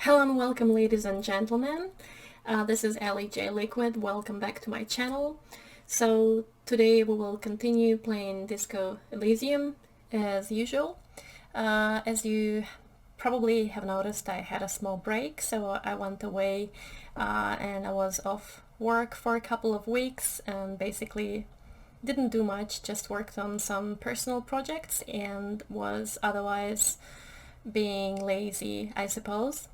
Hello and welcome, ladies and gentlemen. This is Ali J Liquid. Welcome back to my channel. So today we will continue playing Disco Elysium as usual. As you probably have noticed, I had a small break, so I went away and I was off work for a couple of weeks and basically didn't do much, just worked on some personal projects and was otherwise being lazy, I suppose.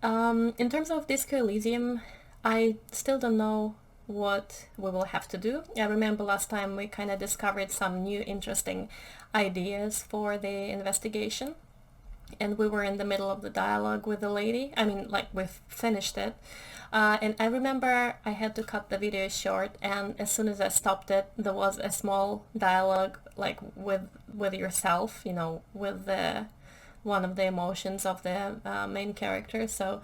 In terms of Disco Elysium, I still don't know what we will have to do. I remember last time we kind of discovered some new interesting ideas for the investigation, and we were in the middle of the dialogue with the lady. I mean, like, we've finished it. And I remember I had to cut the video short, and as soon as I stopped it, there was a small dialogue, like, with yourself, you know, with the one of the emotions of the main character, so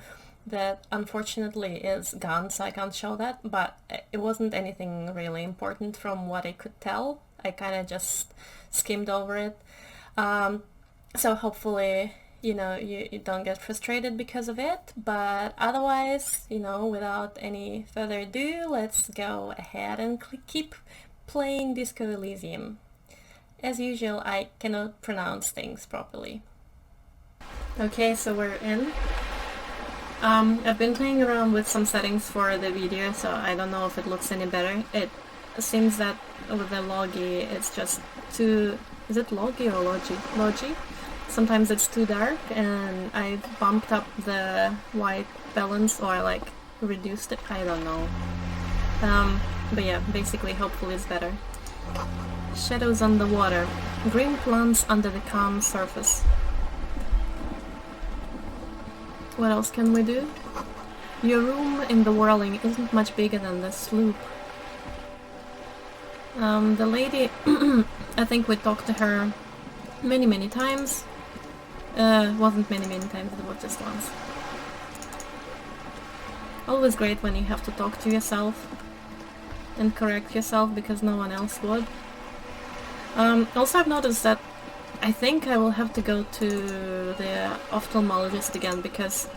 that unfortunately is gone, so I can't show that, but it wasn't anything really important from what I could tell. I kind of just skimmed over it. So hopefully, you know, you don't get frustrated because of it, but otherwise, you know, without any further ado, let's go ahead and keep playing Disco Elysium. As usual, I cannot pronounce things properly. Okay, so we're in. I've been playing around with some settings for the video, so I don't know if it looks any better. It seems that with the logi, it's just too... Is it logi or logi? Logi? Sometimes it's too dark, and I bumped up the white balance, or like reduced it, I don't know. But yeah, basically hopefully it's better. Shadows on the water. Green plants under the calm surface. What else can we do? Your room in the whirling isn't much bigger than the sloop. The lady, I think we talked to her many times. Wasn't many times, it was just once. Always great when you have to talk to yourself and correct yourself because no one else would. Also, I've noticed that I think I will have to go to the ophthalmologist again because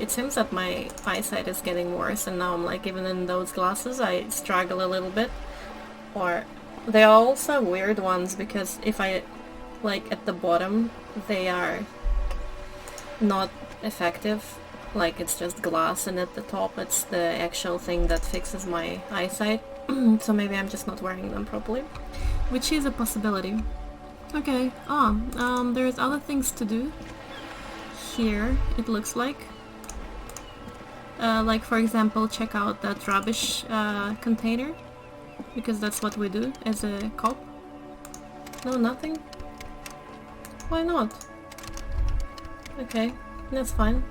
it seems that my eyesight is getting worse, and now I'm like, even in those glasses I struggle a little bit. Or they are also weird ones because if I, like, at the bottom they are not effective, like it's just glass, and at the top it's the actual thing that fixes my eyesight. So maybe I'm just not wearing them properly, which is a possibility. Okay, there's other things to do here, it looks like. Like, for example, check out that rubbish container, because that's what we do as a cop. No, nothing? Why not? Okay, that's fine.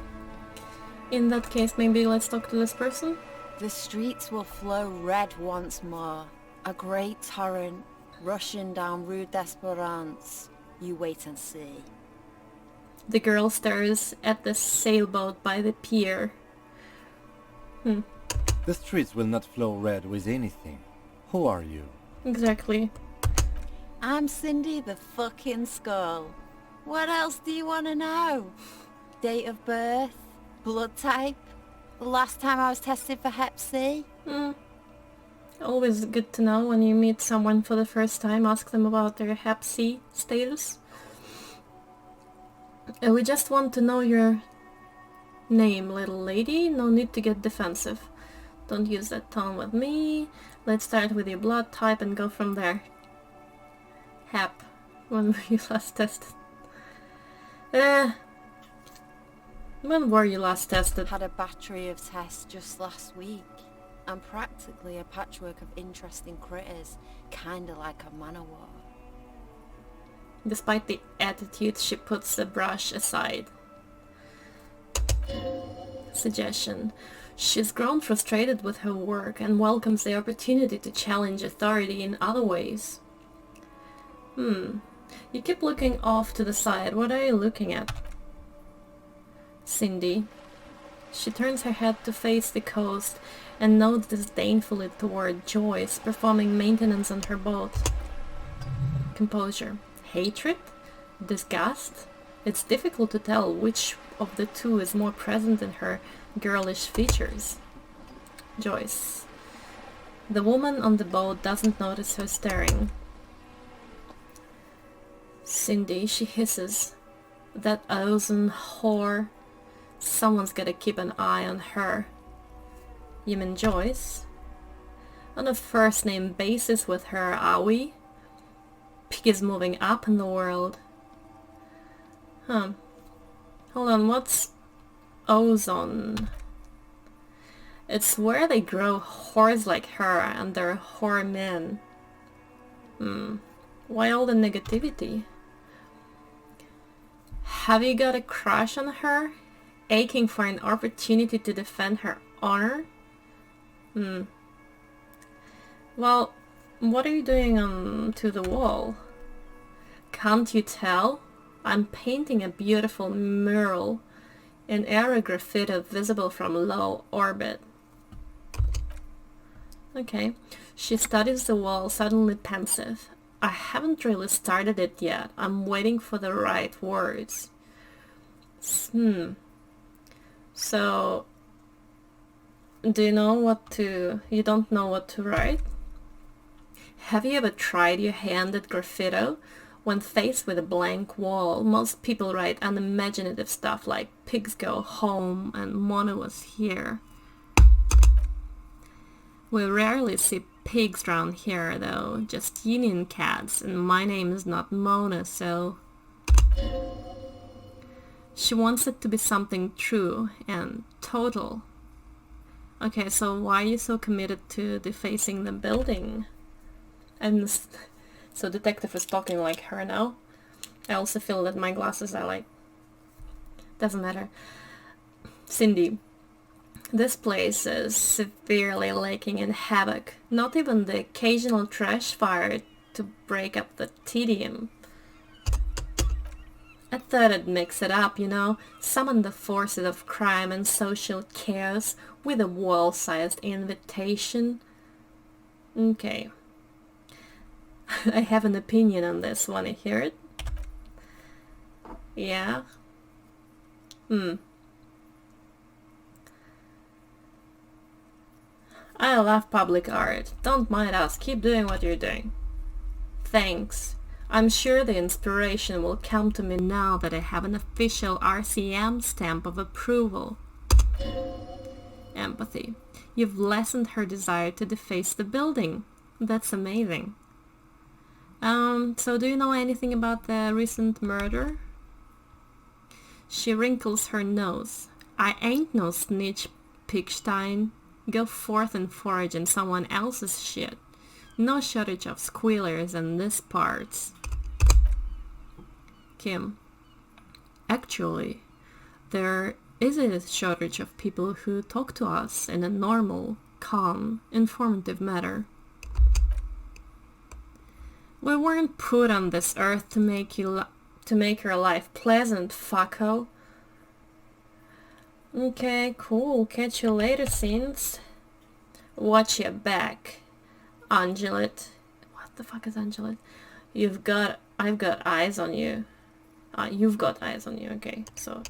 In that case, maybe let's talk to this person. The streets will flow red once more, a great torrent rushing down Rue d'Esperance. You wait and see. The girl stares at the sailboat by the pier. The streets will not flow red with anything. Who are you? Exactly. I'm Cindy the fucking Skull. What else do you want to know? Date of birth? Blood type? The last time I was tested for Hep C? Always good to know when you meet someone for the first time, ask them about their Hep C status. We just want to know your name, little lady. No need to get defensive. Don't use that tone with me. Let's start with your blood type and go from there. Hep. When were you last tested? When were you last tested? Had a battery of tests just last week. I'm practically a patchwork of interesting critters, kinda like a man-o'-war. Despite the attitude, she puts the brush aside. Suggestion. She's grown frustrated with her work and welcomes the opportunity to challenge authority in other ways. You keep looking off to the side. What are you looking at? Cindy. She turns her head to face the coast and nods disdainfully toward Joyce, performing maintenance on her boat. Composure. Hatred? Disgust? It's difficult to tell which of the two is more present in her girlish features. Joyce. The woman on the boat doesn't notice her staring. Cindy, she hisses. That ozone whore. Someone's gotta keep an eye on her. You mean Joyce? On a first-name basis with her, are we? Pig is moving up in the world. Huh. Hold on, what's ozone? It's where they grow whores like her and they're whore men. Why all the negativity? Have you got a crush on her? Aching for an opportunity to defend her honor? Well, what are you doing to the wall? Can't you tell? I'm painting a beautiful mural, an aero graffiti visible from low orbit. Okay. She studies the wall, suddenly pensive. I haven't really started it yet. I'm waiting for the right words. So, do you know what to... You don't know what to write? Have you ever tried your hand at graffiti? When faced with a blank wall, most people write unimaginative stuff like pigs go home and Mona was here. We rarely see pigs around here though, just union cats, and my name is not Mona, so... She wants it to be something true and total. Okay, so why are you so committed to defacing the building? So detective is talking like her now. I also feel that my glasses are like... Doesn't matter. Cindy. This place is severely lacking in havoc. Not even the occasional trash fire to break up the tedium. I thought I'd mix it up, you know, summon the forces of crime and social chaos with a wall-sized invitation. Okay. I have an opinion on this. Wanna hear it? Yeah? I love public art. Don't mind us. Keep doing what you're doing. Thanks. I'm sure the inspiration will come to me now that I have an official RCM stamp of approval. Empathy. You've lessened her desire to deface the building. That's amazing. So do you know anything about the recent murder? She wrinkles her nose. I ain't no snitch, Pigstein. Go forth and forage in someone else's shit. No shortage of squealers in these parts. Kim. Actually, there is a shortage of people who talk to us in a normal, calm, informative manner. We weren't put on this earth to make your life pleasant, fucko. Okay, cool. Catch you later, Sins. Watch your back, Angelet. What the fuck is Angelet? I've got eyes on you. You've got eyes on you. Okay, so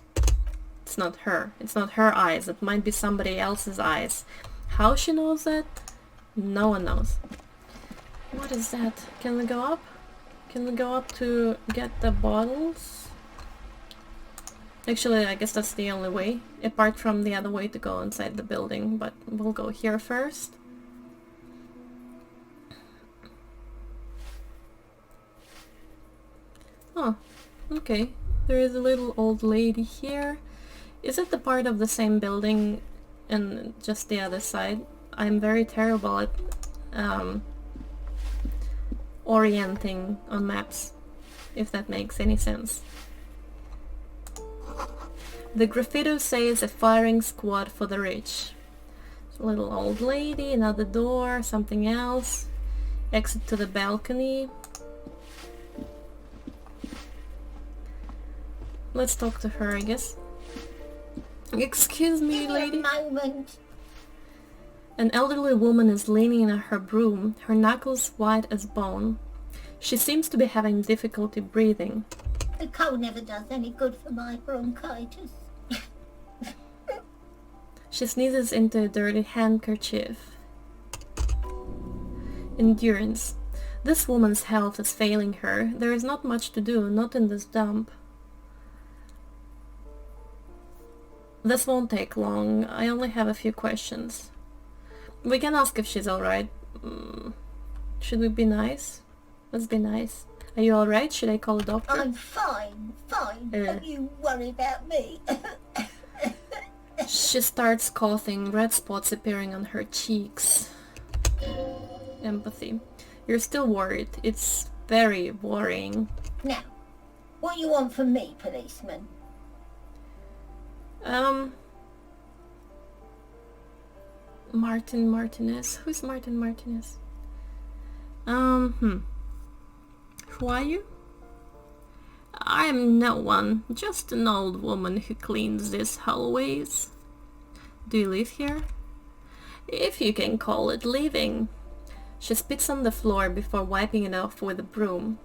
it's not her. It's not her eyes. It might be somebody else's eyes. How she knows that? No one knows. What is that? Can we go up? Can we go up to get the bottles? Actually, I guess that's the only way, apart from the other way to go inside the building, but we'll go here first. Oh, okay. There is a little old lady here. Is it the part of the same building and just the other side? I'm very terrible at orienting on maps, if that makes any sense. The graffiti says a firing squad for the rich. A little old lady, another door, something else. Exit to the balcony. Let's talk to her, I guess. Excuse me, lady. An elderly woman is leaning on her broom, her knuckles white as bone. She seems to be having difficulty breathing. The cold never does any good for my bronchitis. She sneezes into a dirty handkerchief. Endurance. This woman's health is failing her. There is not much to do, not in this dump. This won't take long. I only have a few questions. We can ask if she's alright. Should we be nice? Let's be nice. Are you alright? Should I call a doctor? I'm fine. Don't you worry about me. She starts coughing, red spots appearing on her cheeks. Empathy. You're still worried. It's very worrying. Now, what do you want from me, policeman? Martin Martinez. Who's Martin Martinez? Who are you? I'm no one, just an old woman who cleans these hallways. Do you live here? If you can call it living. She spits on the floor before wiping it off with a broom.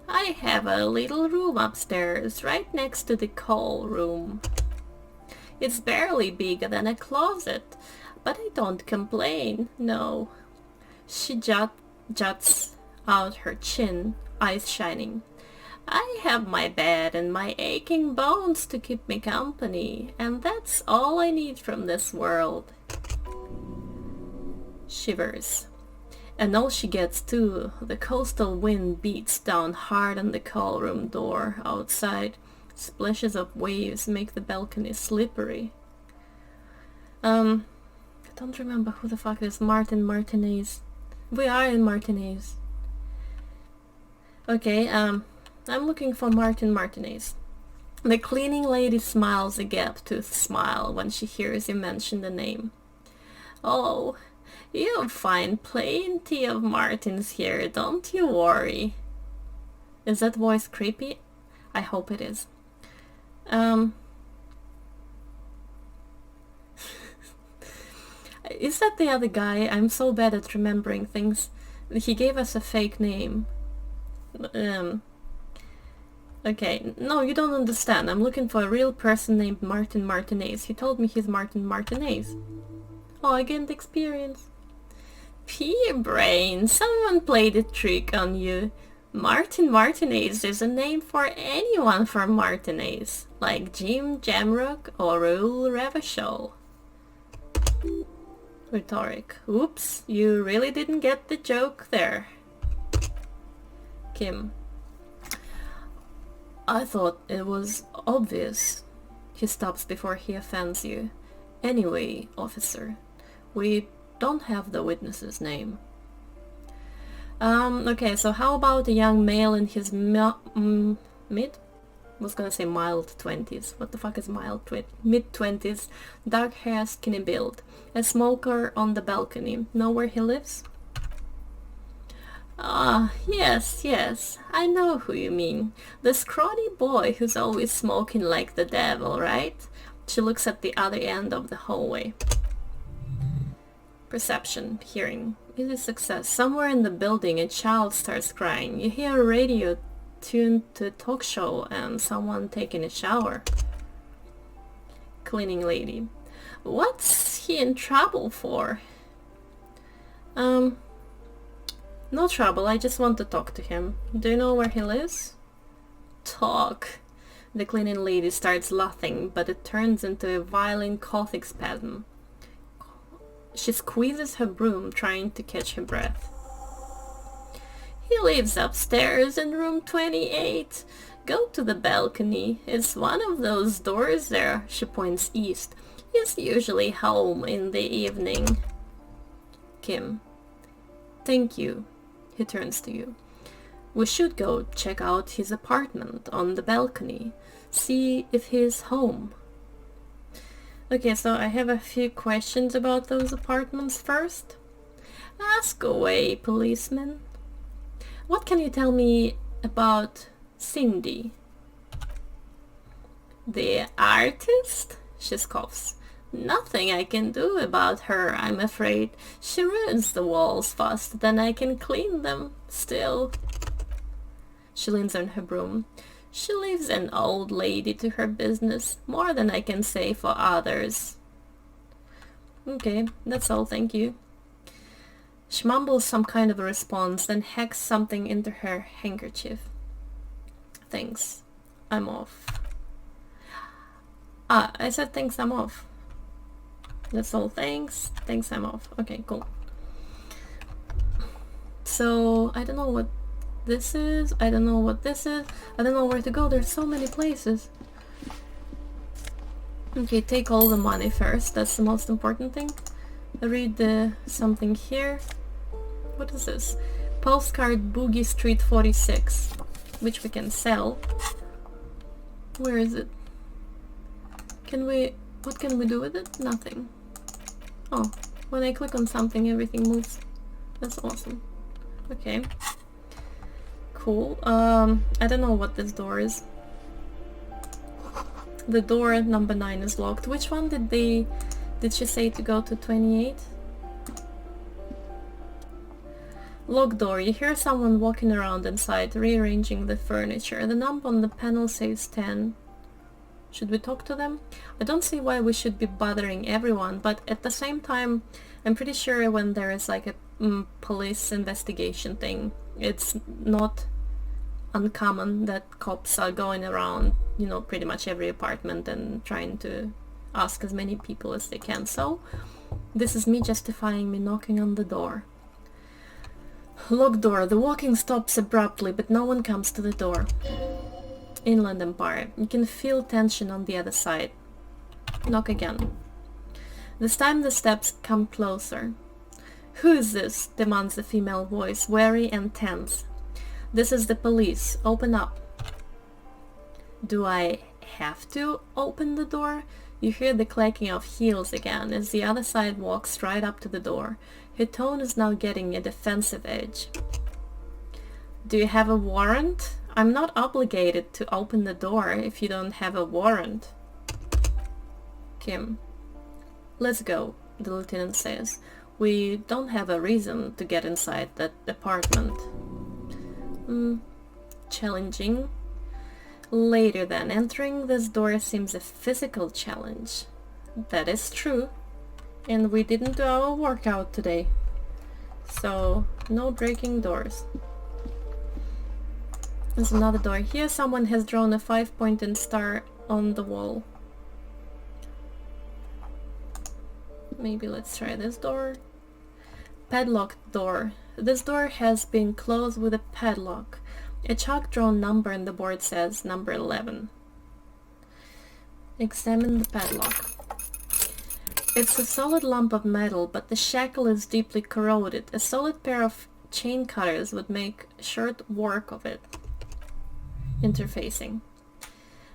I have a little room upstairs, right next to the coal room. It's barely bigger than a closet, but I don't complain, no. She juts out her chin, eyes shining. I have my bed and my aching bones to keep me company, and that's all I need from this world. Shivers. And all she gets too, the coastal wind beats down hard on the coal room door outside. Splashes of waves make the balcony slippery. I don't remember who the fuck is Martin Martinez. We are in Martinez. Okay, I'm looking for Martin Martinez. The cleaning lady smiles a gap-toothed smile when she hears you mention the name. Oh, you'll find plenty of Martins here, don't you worry. Is that voice creepy? I hope it is. Is that the other guy? I'm so bad at remembering things. He gave us a fake name. Okay, no, you don't understand. I'm looking for a real person named Martin Martinez. He told me he's Martin Martinez. Oh, I gained experience. Pea brain, someone played a trick on you. Martin Martinez is a name for anyone from Martinez, like Jim Jamrock or Raoul Ravachol. Rhetoric. Oops, you really didn't get the joke there. Kim. I thought it was obvious. He stops before he offends you. Anyway, officer, we don't have the witness's name. Okay, so how about a young male in his mid? Was gonna say mild 20s. What the fuck is mild? Mid 20s, dark hair, skinny build. A smoker on the balcony. Know where he lives? Ah, yes, I know who you mean. The scrawny boy who's always smoking like the devil, right? She looks at the other end of the hallway. Perception, hearing. Easy success. Somewhere in the building a child starts crying. You hear a radio tuned to a talk show and someone taking a shower. Cleaning lady. What's he in trouble for? No trouble, I just want to talk to him. Do you know where he lives? Talk. The cleaning lady starts laughing, but it turns into a violent coughing spasm. She squeezes her broom, trying to catch her breath. He lives upstairs in room 28. Go to the balcony. It's one of those doors there. She points east. He's usually home in the evening. Kim. Thank you. He turns to you. We should go check out his apartment on the balcony. See if he's home. Okay, so I have a few questions about those apartments first. Ask away, policeman. What can you tell me about Cindy? The artist? She scoffs. Nothing I can do about her, I'm afraid. She ruins the walls faster than I can clean them. Still. She leans on her broom. She leaves an old lady to her business, more than I can say for others. Okay, that's all, thank you. She mumbles some kind of a response, then hacks something into her handkerchief. Thanks, I'm off. Ah, I said thanks, I'm off. That's all, thanks, I'm off. Okay, cool. So, I don't know what this is, I don't know what this is, I don't know where to go, there's so many places. Okay, take all the money first, that's the most important thing. Read something here. What is this? Postcard Boogie Street 46, which we can sell. Where is it? What can we do with it? Nothing. Oh, when I click on something everything moves. That's awesome. Okay. Cool. I don't know what this door is. The door number 9 is locked. Which one did she say to go to 28? Locked door. You hear someone walking around inside, rearranging the furniture. The number on the panel says 10. Should we talk to them? I don't see why we should be bothering everyone, but at the same time, I'm pretty sure when there is like a police investigation thing, it's not uncommon that cops are going around, you know, pretty much every apartment and trying to ask as many people as they can. So this is me justifying me knocking on the door. Locked door. The walking stops abruptly, but no one comes to the door. Inland Empire. You can feel tension on the other side. Knock again. This time the steps come closer. Who is this? Demands the female voice, wary and tense. This is the police. Open up. Do I have to open the door? You hear the clacking of heels again as the other side walks right up to the door. Her tone is now getting a defensive edge. Do you have a warrant? I'm not obligated to open the door if you don't have a warrant. Kim. Let's go, the lieutenant says. We don't have a reason to get inside that apartment. Challenging. Later then, entering this door seems a physical challenge. That is true. And we didn't do our workout today. So, no breaking doors. There's another door here. Someone has drawn a 5-pointed star on the wall. Maybe let's try this door. Padlocked door. This door has been closed with a padlock. A chalk-drawn number on the board says number 11. Examine the padlock. It's a solid lump of metal, but the shackle is deeply corroded. A solid pair of chain cutters would make short work of it. Interfacing.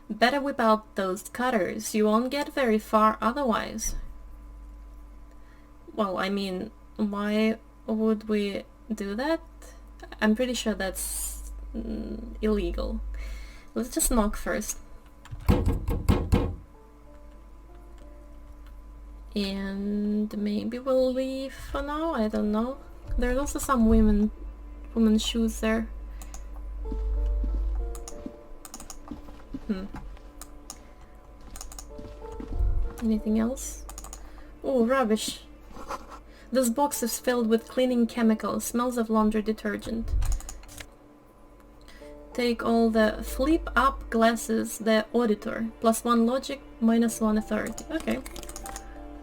Better whip out those cutters. You won't get very far otherwise. Well, I mean, why would we do that? I'm pretty sure that's illegal. Let's just knock first. And maybe we'll leave for now, I don't know. There's also some women's shoes there. Anything else? Oh, rubbish. This box is filled with cleaning chemicals, smells of laundry detergent. Take all the flip up glasses, the auditor, +1 logic, -1 authority. Okay,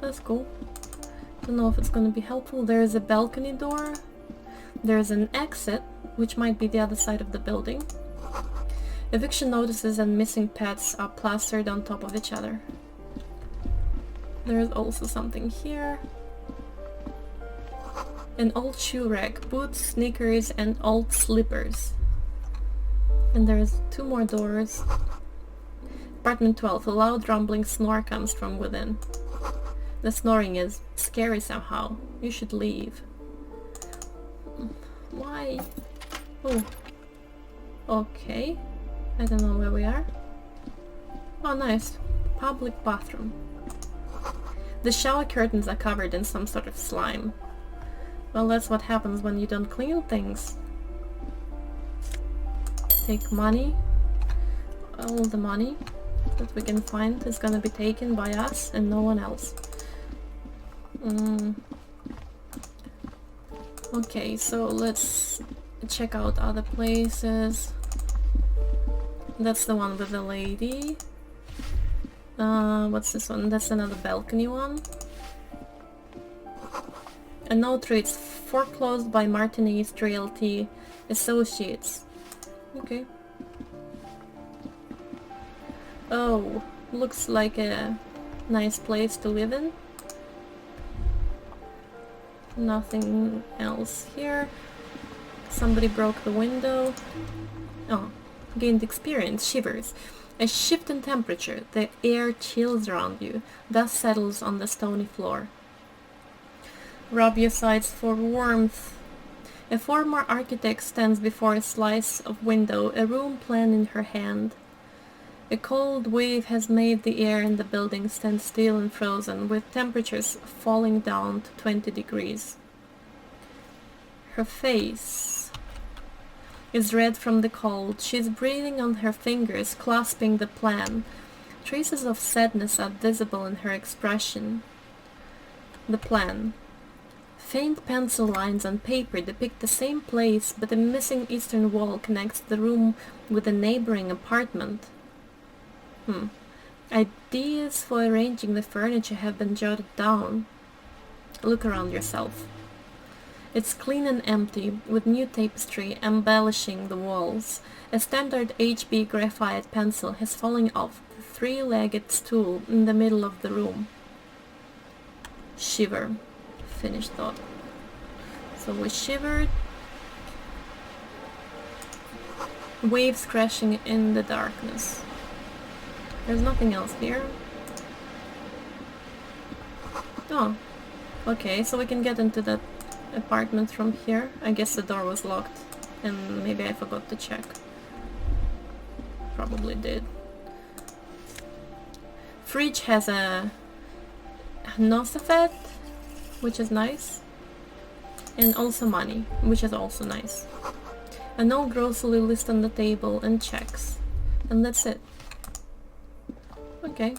that's cool. Don't know if it's gonna be helpful. There's a balcony door. There's an exit, which might be the other side of the building. Eviction notices and missing pets are plastered on top of each other. There's also something here. An old shoe rack, boots, sneakers, and old slippers. And there's 2 more doors. Apartment 12. A loud rumbling snore comes from within. The snoring is scary somehow. You should leave. Why? Oh. Okay. I don't know where we are. Oh, nice. Public bathroom. The shower curtains are covered in some sort of slime. Well, that's what happens when you don't clean things. Take money. all the money that we can find is gonna be taken by us and no one else. Okay, so let's check out other places. That's the one with the lady. What's this one? That's another balcony one. A note reads, foreclosed by Martinez Realty Associates. Okay. Oh, looks like a nice place to live in. Nothing else here. Somebody broke the window. Oh, gained experience. Shivers. A shift in temperature. The air chills around you, dust settles on the stony floor. Rub your sides for warmth. A former architect stands before a slice of window, a room plan in her hand. A cold wave has made the air in the building stand still and frozen, with temperatures falling down to 20 degrees. Her face is red from the cold. She is breathing on her fingers, clasping the plan. Traces of sadness are visible in her expression. The plan. Faint pencil lines on paper depict the same place, but a missing eastern wall connects the room with a neighboring apartment. Ideas for arranging the furniture have been jotted down. Look around yourself. It's clean and empty, with new tapestry embellishing the walls. A standard HB graphite pencil has fallen off the three-legged stool in the middle of the room. Shiver. Finished thought. So we shivered. Waves crashing in the darkness. There's nothing else here. Oh, okay, so we can get into that apartment from here. I guess the door was locked and maybe I forgot to check. Probably did. Fridge has a nosafet, which is nice, and also money, which is also nice. A no grocery list on the table and checks, and that's it. Okay.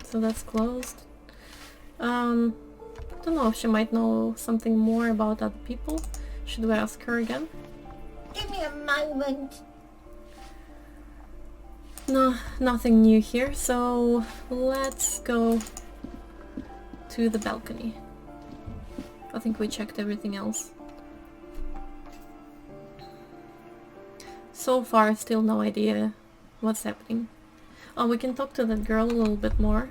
So that's closed. Don't know if she might know something more about other people. Should we ask her again? Give me a moment. No, nothing new here, so let's go to the balcony. I think we checked everything else. So far, still no idea what's happening. Oh, we can talk to that girl a little bit more.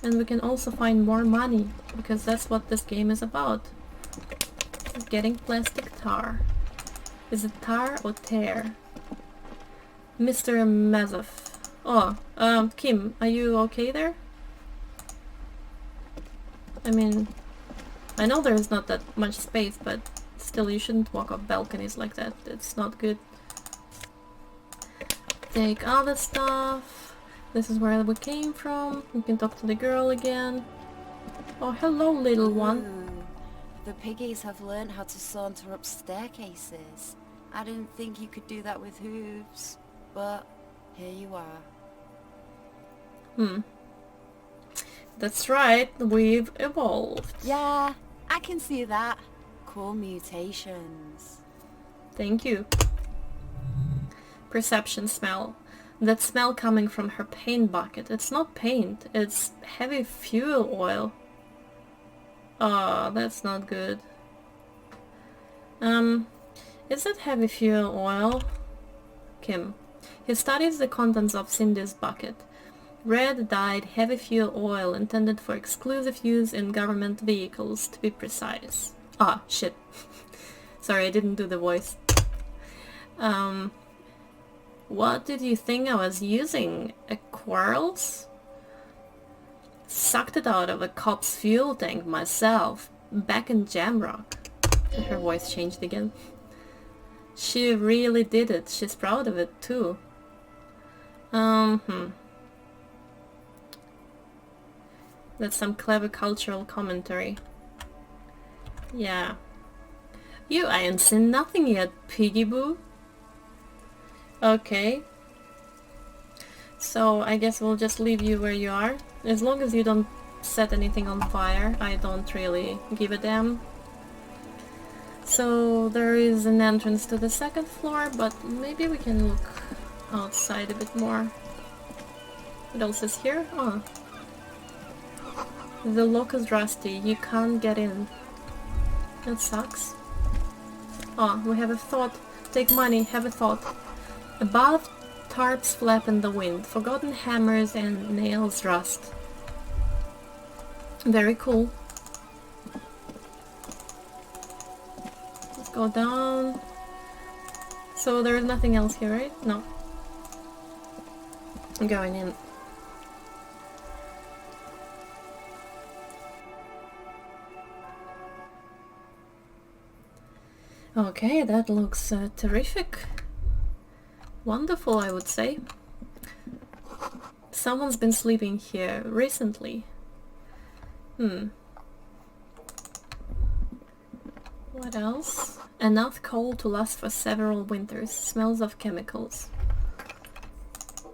And we can also find more money, because that's what this game is about. Getting plastic tar. Is it tar or tear? Mr. Mazov. Oh, Kim, are you okay there? I mean, I know there's not that much space, but still you shouldn't walk up balconies like that. It's not good. Take other stuff. This is where we came from. We can talk to the girl again. Oh, hello, little one. Ooh, the piggies have learned how to saunter up staircases. I didn't think you could do that with hooves, but here you are. That's right, we've evolved. Yeah, I can see that. Cool mutations. Thank you. Perception smell. That smell coming from her paint bucket. It's not paint, it's heavy fuel oil. Oh, that's not good. Is it heavy fuel oil? Kim. He studies the contents of Cindy's bucket. Red dyed heavy fuel oil intended for exclusive use in government vehicles, to be precise. Ah, shit. Sorry, I didn't do the voice. What did you think I was using? A quarrels? Sucked it out of a cop's fuel tank myself, back in Jamrock. And her voice changed again. She really did it. She's proud of it too. That's some clever cultural commentary. Yeah. You ain't seen nothing yet, piggy boo. Okay. So I guess we'll just leave you where you are. As long as you don't set anything on fire, I don't really give a damn. So there is an entrance to the second floor, but maybe we can look outside a bit more. What else is here? Oh. The lock is rusty. You can't get in. That sucks. Oh, we have a thought. Take money, have a thought. Above, tarps flap in the wind. Forgotten hammers and nails rust. Very cool. Let's go down. So there is nothing else here, right? No. I'm going in. Okay, that looks terrific. Wonderful, I would say. Someone's been sleeping here recently. What else? Enough coal to last for several winters. Smells of chemicals.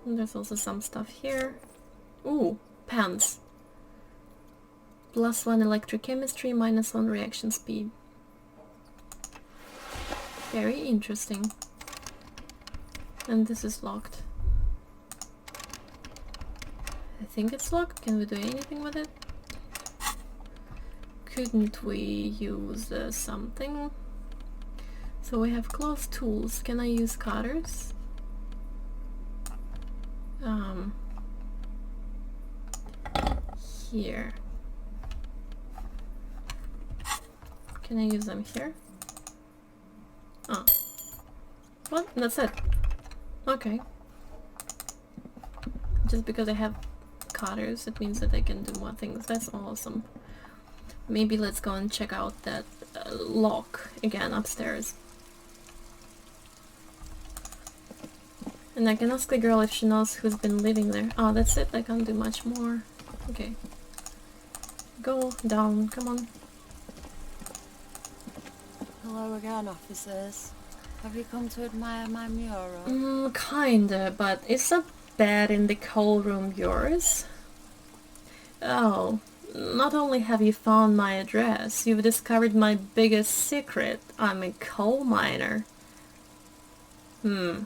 And there's also some stuff here. Ooh, pants. +1 electrochemistry, -1 reaction speed. Very interesting. And this is locked. I think it's locked. Can we do anything with it? Couldn't we use something? So we have closed tools. Can I use cutters? Here. Can I use them here? Oh. What? That's it. Okay. Just because I have cutters, it means that I can do more things. That's awesome. Maybe let's go and check out that lock again upstairs. And I can ask the girl if she knows who's been living there. Oh, that's it. I can't do much more. Okay. Go down. Come on. Hello again, officers. Have you come to admire my mural? Kinda, but is that bed in the coal room yours? Oh, not only have you found my address, you've discovered my biggest secret. I'm a coal miner. Don't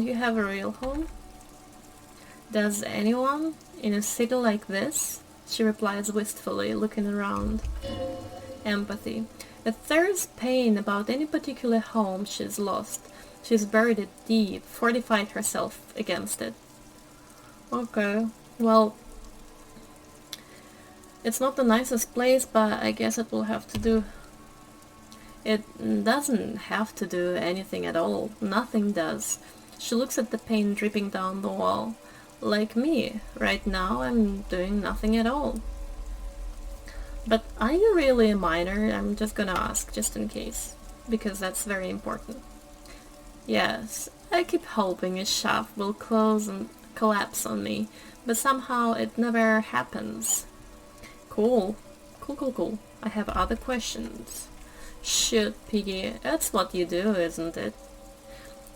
you have a real home? Does anyone in a city like this? She replies wistfully, looking around. Empathy. If there's pain about any particular home she's lost, she's buried it deep, fortified herself against it. Okay, well, it's not the nicest place, but I guess it will have to do. It doesn't have to do anything at all. Nothing does. She looks at the paint dripping down the wall. Like me, right now I'm doing nothing at all. But are you really a miner? I'm just gonna ask, just in case, because that's very important. Yes, I keep hoping a shaft will close and collapse on me, but somehow it never happens. Cool. Cool. I have other questions. Shoot, Piggy, that's what you do, isn't it?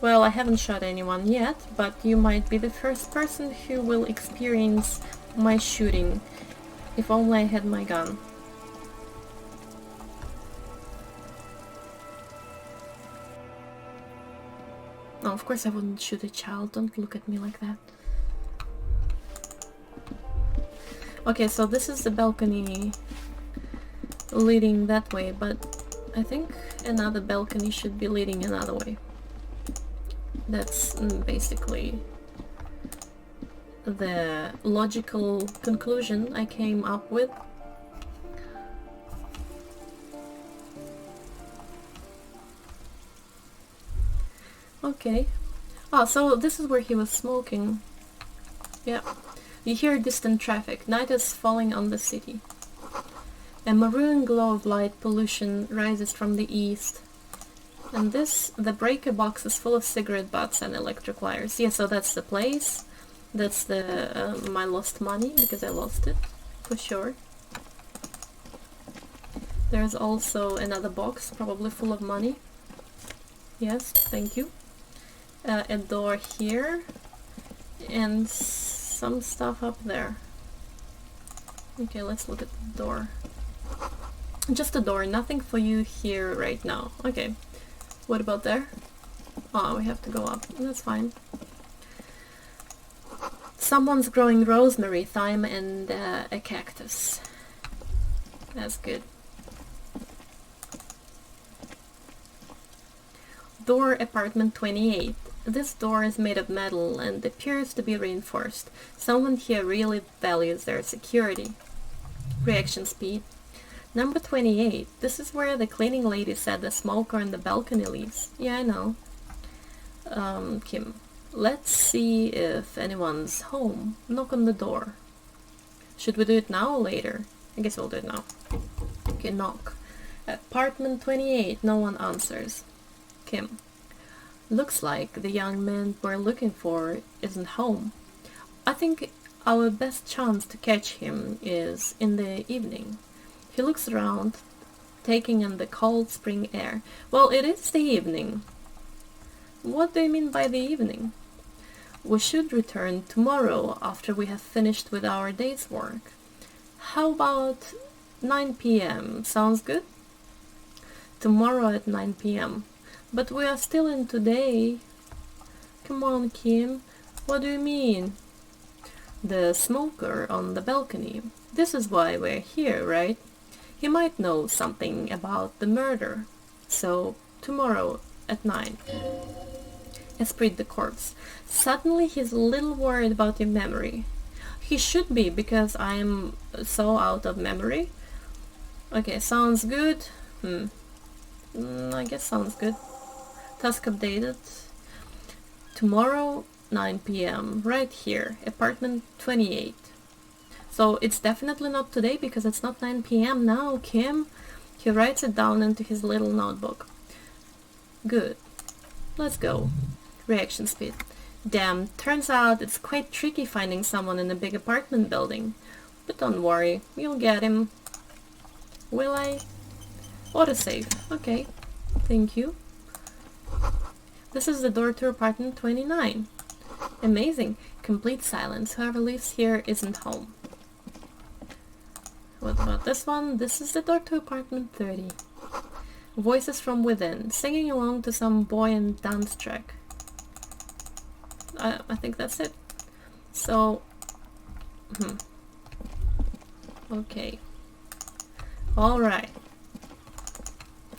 Well, I haven't shot anyone yet, but you might be the first person who will experience my shooting. If only I had my gun. No, of course I wouldn't shoot a child. Don't look at me like that. Okay, so this is the balcony leading that way, but I think another balcony should be leading another way. That's basically the logical conclusion I came up with. Okay. Oh, so this is where he was smoking. Yeah. You hear distant traffic. Night is falling on the city. A maroon glow of light pollution rises from the east. And this, the breaker box is full of cigarette butts and electric wires. Yeah, so that's the place. That's the my lost money, because I lost it, for sure. There's also another box, probably full of money. Yes, thank you. A door here, and some stuff up there. Okay, let's look at the door. Just a door, nothing for you here right now. Okay, what about there? Oh, we have to go up. That's fine. Someone's growing rosemary, thyme, and a cactus. That's good. Door apartment 28. This door is made of metal and appears to be reinforced. Someone here really values their security. Reaction speed. Number 28. This is where the cleaning lady said the smoker on the balcony lives. Yeah, I know. Kim. Let's see if anyone's home. Knock on the door. Should we do it now or later? I guess we'll do it now. Okay, knock. Apartment 28. No one answers. Kim. Looks like the young man we're looking for isn't home. I think our best chance to catch him is in the evening. He looks around, taking in the cold spring air. Well, it is the evening. What do you mean by the evening? We should return tomorrow after we have finished with our day's work. How about 9 p.m.? Sounds good? Tomorrow at 9 p.m. But we are still in today. Come on, Kim. What do you mean? The smoker on the balcony. This is why we're here, right? He might know something about the murder. So, tomorrow at 9. Esprit the corpse. Suddenly he's a little worried about your memory. He should be, because I'm so out of memory. Okay, sounds good. I guess sounds good. Task updated. Tomorrow, 9 p.m. Right here, apartment 28. So it's definitely not today because it's not 9 p.m. now, Kim. He writes it down into his little notebook. Good. Let's go. Reaction speed. Damn, turns out it's quite tricky finding someone in a big apartment building. But don't worry, you'll get him. Will I? Autosave. Okay. Thank you. This is the door to apartment 29. Amazing. Complete silence. Whoever lives here isn't home. What about this one? This is the door to apartment 30. Voices from within, singing along to some buoyant dance track. I think that's it. So, okay. Alright.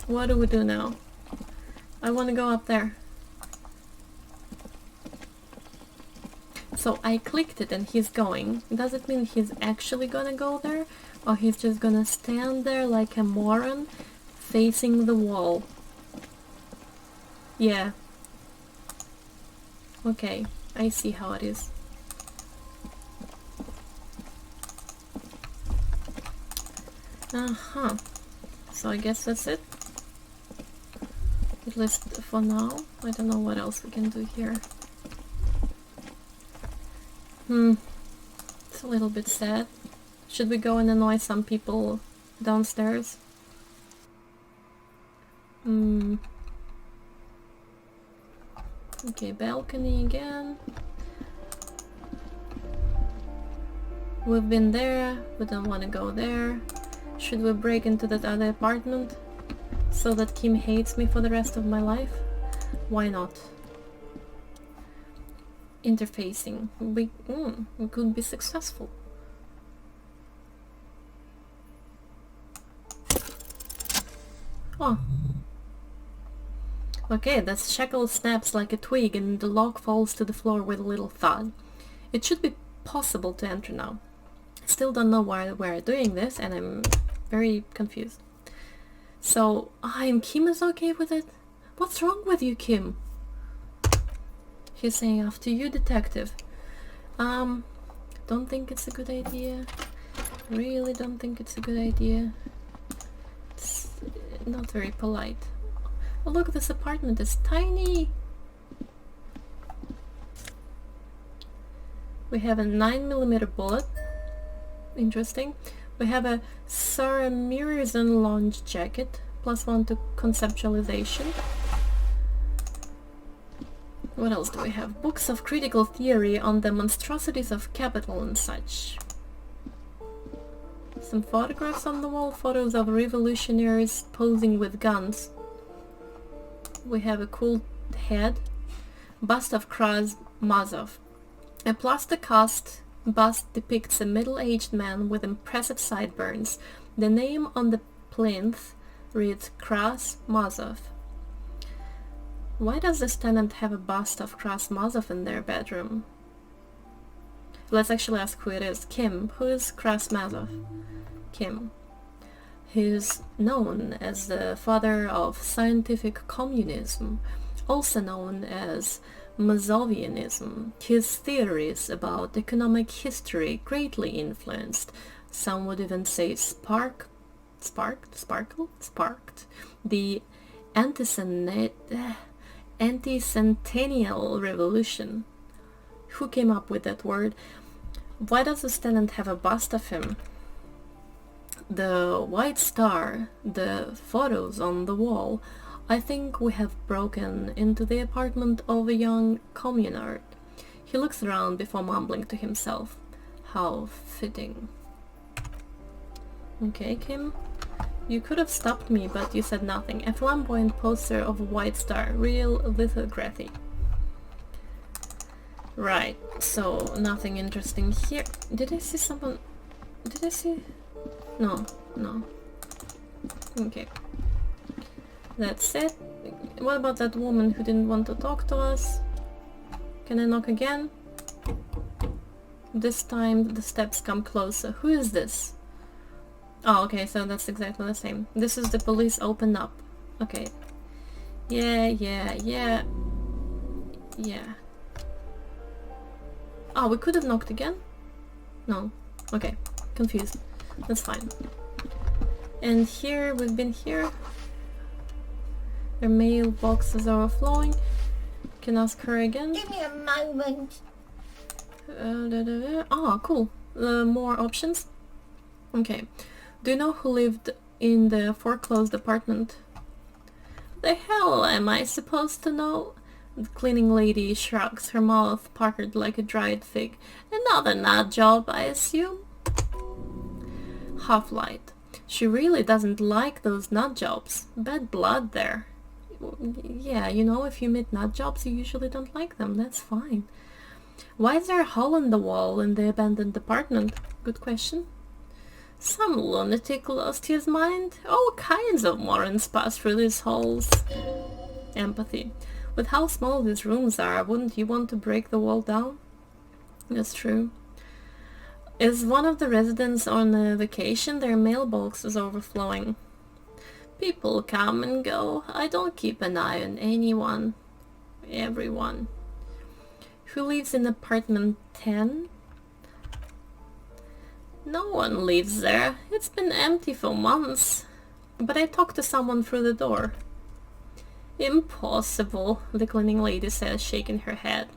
What do we do now? I want to go up there. So I clicked it and he's going. Does it mean he's actually gonna go there? Or he's just gonna stand there like a moron, facing the wall? Yeah. Okay, I see how it is. Uh-huh. So I guess that's it. At least for now. I don't know what else we can do here. It's a little bit sad. Should we go and annoy some people downstairs? Okay, balcony again. We've been there, we don't want to go there. Should we break into that other apartment so that Kim hates me for the rest of my life? Why not? Interfacing. We could be successful. Oh. Okay, the shackle snaps like a twig and the lock falls to the floor with a little thud. It should be possible to enter now. Still don't know why we're doing this and I'm very confused. So, Kim is okay with it? What's wrong with you, Kim? He's saying, after you, detective. Don't think it's a good idea. Really don't think it's a good idea. It's not very polite. Oh look, this apartment is tiny! We have a 9mm bullet. Interesting. We have a Sarah Mirison launch jacket, +1 to conceptualization. What else do we have? Books of critical theory on the monstrosities of capital and such. Some photographs on the wall, photos of revolutionaries posing with guns. We have a cool head. Bust of Karamazov. A plaster cast bust depicts a middle-aged man with impressive sideburns. The name on the plinth reads Karamazov. Why does this tenant have a bust of Karamazov in their bedroom? Let's actually ask who it is. Kim. Who is Karamazov? Kim. Who's known as the father of scientific communism, also known as Mazovianism. His theories about economic history greatly influenced, some would even say sparked the anti-centennial revolution. Who came up with that word? Why does this tenant have a bust of him? The white star, the photos on the wall. I think we have broken into the apartment of a young communard. He looks around before mumbling to himself. How fitting. Okay, Kim. You could have stopped me, but you said nothing. A flamboyant poster of a white star. Real lithography. Right, so nothing interesting here. Did I see someone? Did I see? No. Okay. That's it. What about that woman who didn't want to talk to us? Can I knock again? This time the steps come closer. Who is this? Oh, okay, so that's exactly the same. This is the police. Open up. Okay. Yeah. Oh, we could have knocked again? No. Okay. Confused. That's fine. And here, we've been here. Her mailbox is overflowing. Can ask her again. Give me a moment. Oh, cool. More options. Okay. Do you know who lived in the foreclosed apartment? The hell am I supposed to know? The cleaning lady shrugs, her mouth puckered like a dried fig. Another nut job, I assume? Half-light. She really doesn't like those nut jobs. Bad blood there. Yeah, you know, if you meet nut jobs, you usually don't like them. That's fine. Why is there a hole in the wall in the abandoned apartment? Good question. Some lunatic lost his mind. All kinds of morons pass through these holes. Empathy. With how small these rooms are, wouldn't you want to break the wall down? That's true. Is one of the residents on a vacation? Their mailbox is overflowing. People come and go. I don't keep an eye on anyone. Everyone. Who lives in apartment 10? No one lives there. It's been empty for months. But I talked to someone through the door. Impossible, the cleaning lady says, shaking her head.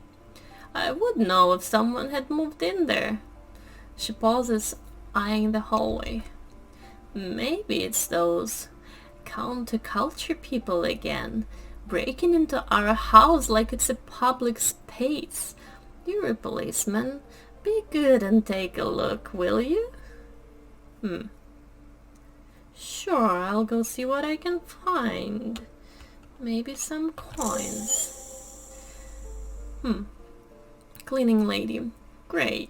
I would know if someone had moved in there. She pauses, eyeing the hallway. Maybe it's those counterculture people again, breaking into our house like it's a public space. You're a policeman. Be good and take a look, will you? Sure, I'll go see what I can find. Maybe some coins. Cleaning lady. Great.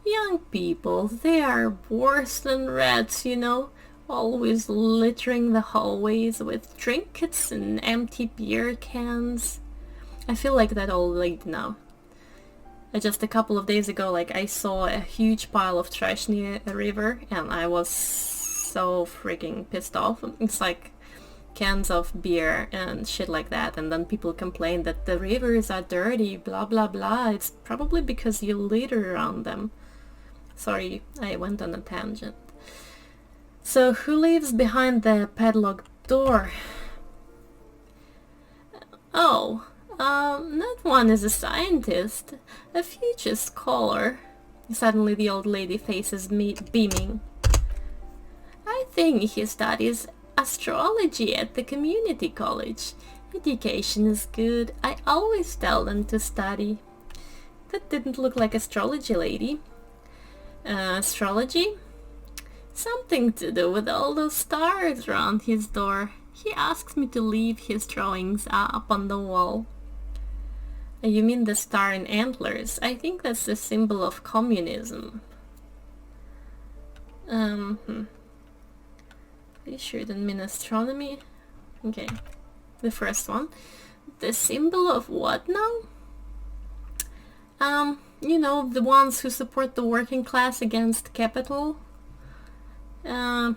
Young people, they are worse than rats, you know. Always littering the hallways with trinkets and empty beer cans. I feel like that old lady now. Just a couple of days ago, I saw a huge pile of trash near a river, and I was so freaking pissed off. It's like cans of beer and shit like that, and then people complain that the rivers are dirty, blah blah blah. It's probably because you litter around them. Sorry, I went on a tangent. So who lives behind the padlocked door? Oh, that one is a scientist, a future scholar. Suddenly the old lady face is beaming. thing he studies astrology at the community college. Education is good. I always tell them to study. That didn't look like astrology, lady. Astrology? Something to do with all those stars around his door. He asks me to leave his drawings up on the wall. You mean the star and antlers? I think that's the symbol of communism. Are you sure you didn't mean astronomy? Okay, the first one. The symbol of what now? You know, the ones who support the working class against capital. I'm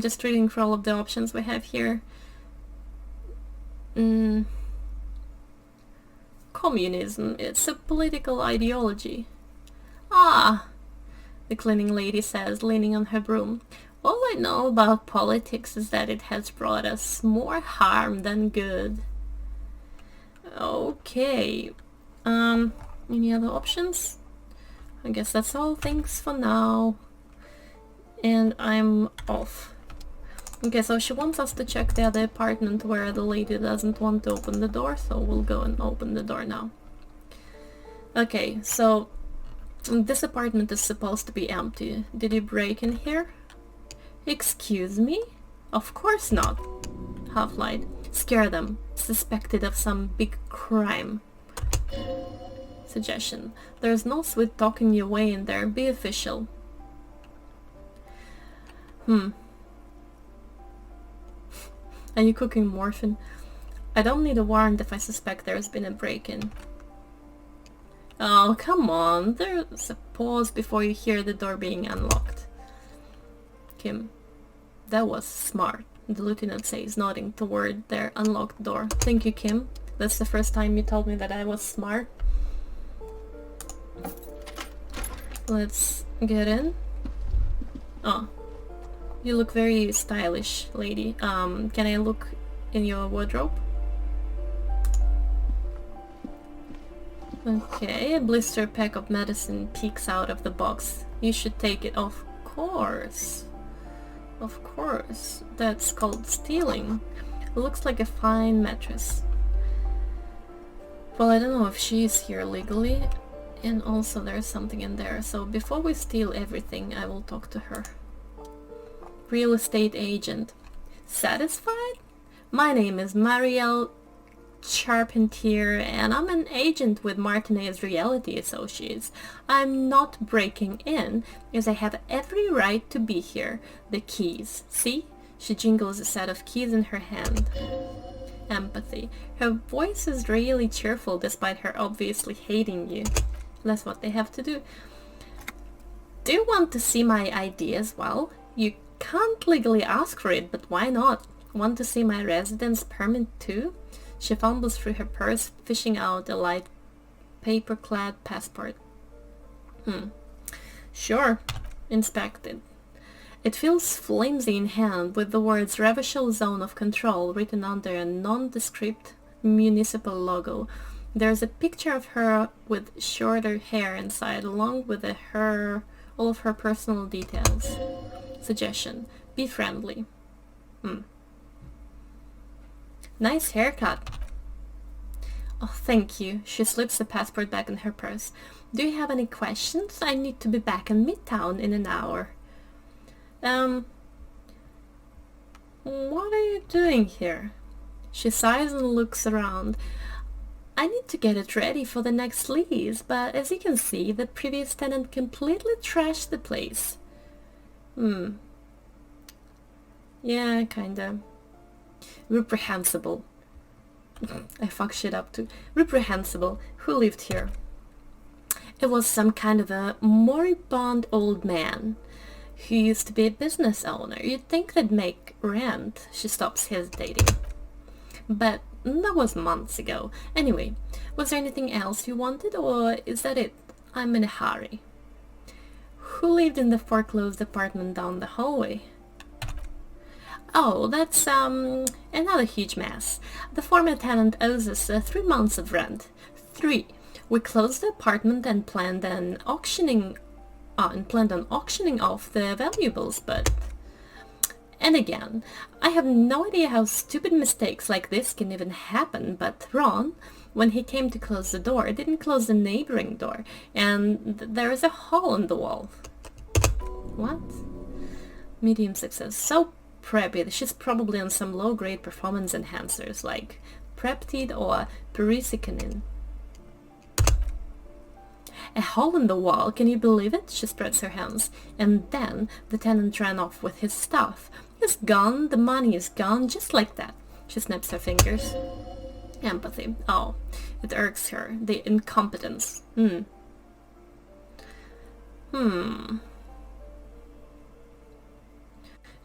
just reading through all of the options we have here. Communism, it's a political ideology. Ah, the cleaning lady says, leaning on her broom. All I know about politics is that it has brought us more harm than good. Okay. Any other options? I guess that's all. Thanks for now. And I'm off. Okay, so she wants us to check the other apartment where the lady doesn't want to open the door, so we'll go and open the door now. Okay, so this apartment is supposed to be empty. Did you break in here? Excuse me? Of course not. Half-light. Scare them. Suspected of some big crime. Suggestion. There's no sweet talking your way in there. Be official. Are you cooking morphine? I don't need a warrant if I suspect there's been a break-in. Oh, come on. There's a pause before you hear the door being unlocked. Kim. That was smart, the lieutenant says, nodding toward their unlocked door. Thank you, Kim. That's the first time you told me that I was smart. Let's get in. Oh. You look very stylish, lady. Can I look in your wardrobe? Okay, a blister pack of medicine peeks out of the box. You should take it. Of course. Of course. That's called stealing. It looks like a fine mattress. Well, I don't know if she's here legally. And also there's something in there. So before we steal everything, I will talk to her. Real estate agent. Satisfied? My name is Marielle Charpentier and I'm an agent with Martinez Realty Associates. I'm not breaking in as I have every right to be here. The keys. See? She jingles a set of keys in her hand. Empathy. Her voice is really cheerful despite her obviously hating you. That's what they have to do. Do you want to see my ID as well? You can't legally ask for it, but why not? Want to see my residence permit too? She fumbles through her purse, fishing out a light paper-clad passport. Sure. Inspect it. It feels flimsy in hand, with the words Revachol Zone of Control written under a nondescript municipal logo. There's a picture of her with shorter hair inside, along with all of her personal details. Suggestion. Be friendly. Nice haircut. Oh, thank you. She slips the passport back in her purse. Do you have any questions? I need to be back in Midtown in an hour. What are you doing here? She sighs and looks around. I need to get it ready for the next lease, but as you can see, the previous tenant completely trashed the place. Yeah, kinda. Reprehensible. I fuck shit up too. Reprehensible. Who lived here? It was some kind of a moribund old man who used to be a business owner. You'd think they'd make rent. She stops hesitating. But that was months ago. Anyway, was there anything else you wanted, or is that it? I'm in a hurry. Who lived in the foreclosed apartment down the hallway? Oh, that's another huge mess. The former tenant owes us 3 months of rent. 3. We closed the apartment and planned an auctioning and planned on auctioning off the valuables, but... And again, I have no idea how stupid mistakes like this can even happen, but Ron, when he came to close the door, didn't close the neighboring door, and there is a hole in the wall. What? Medium success. So preppy. She's probably on some low-grade performance enhancers like Preptid or Perisicinin. A hole in the wall, can you believe it? She spreads her hands. And then the tenant ran off with his stuff. He's gone, the money is gone, just like that. She snaps her fingers. Empathy. Oh, it irks her. The incompetence.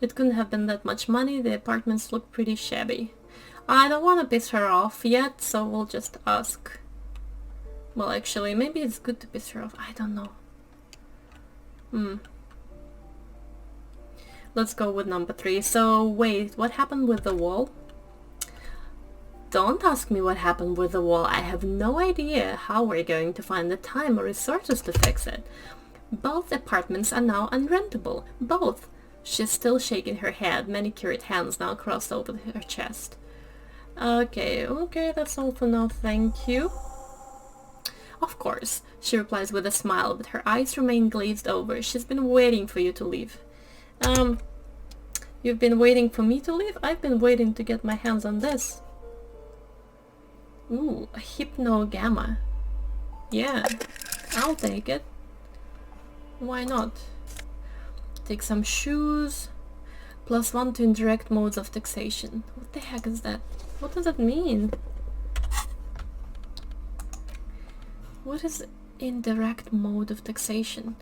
It couldn't have been that much money. The apartments look pretty shabby. I don't want to piss her off yet, so we'll just ask. Well, actually, maybe it's good to piss her off. I don't know. Let's go with number 3. So, wait, what happened with the wall? Don't ask me what happened with the wall. I have no idea how we're going to find the time or resources to fix it. Both apartments are now unrentable. Both. She's still shaking her head, manicured hands now crossed over her chest. Okay, that's all for now, thank you. Of course, she replies with a smile, but her eyes remain glazed over. She's been waiting for you to leave. You've been waiting for me to leave? I've been waiting to get my hands on this. Ooh, a hypno-gamma. Yeah, I'll take it. Why not? Take some shoes. +1 to indirect modes of taxation. What the heck is that? What does that mean? What is indirect mode of taxation?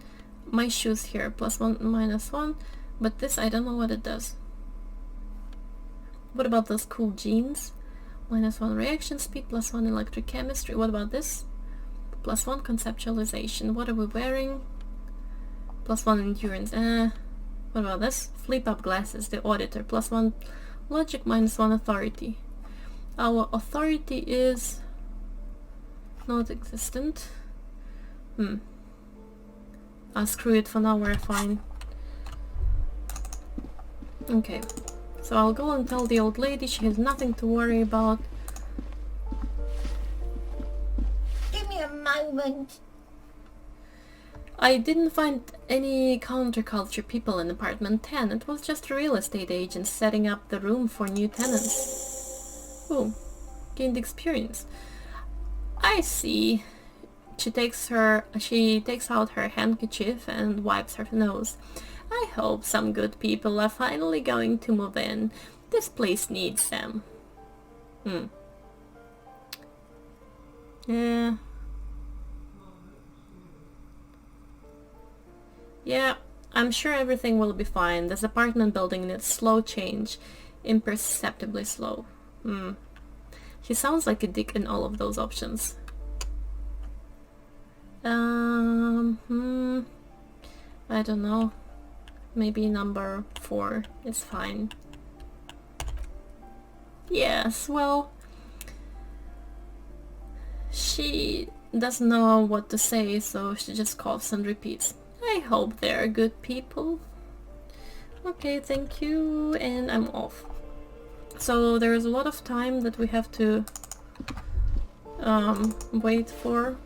My shoes here, +1, -1. But this, I don't know what it does. What about those cool jeans? -1 reaction speed, +1 electrochemistry. What about this? +1 conceptualization. What are we wearing? +1 endurance. What about this? Flip up glasses, the auditor. +1 logic, -1 authority. Our authority is not existent. Screw it, for now we're fine. Okay, so I'll go and tell the old lady she has nothing to worry about. Give me a moment. I didn't find any counterculture people in apartment 10. It was just real estate agents setting up the room for new tenants. Oh, gained experience. I see. She takes out her handkerchief and wipes her nose. I hope some good people are finally going to move in. This place needs them. Yeah, I'm sure everything will be fine. This apartment building needs slow change. Imperceptibly slow. He sounds like a dick in all of those options. I don't know. Maybe number 4 is fine. Yes, well... She doesn't know what to say, so she just coughs and repeats. I hope they're good people. Okay, thank you, and I'm off. So there's a lot of time that we have to wait for.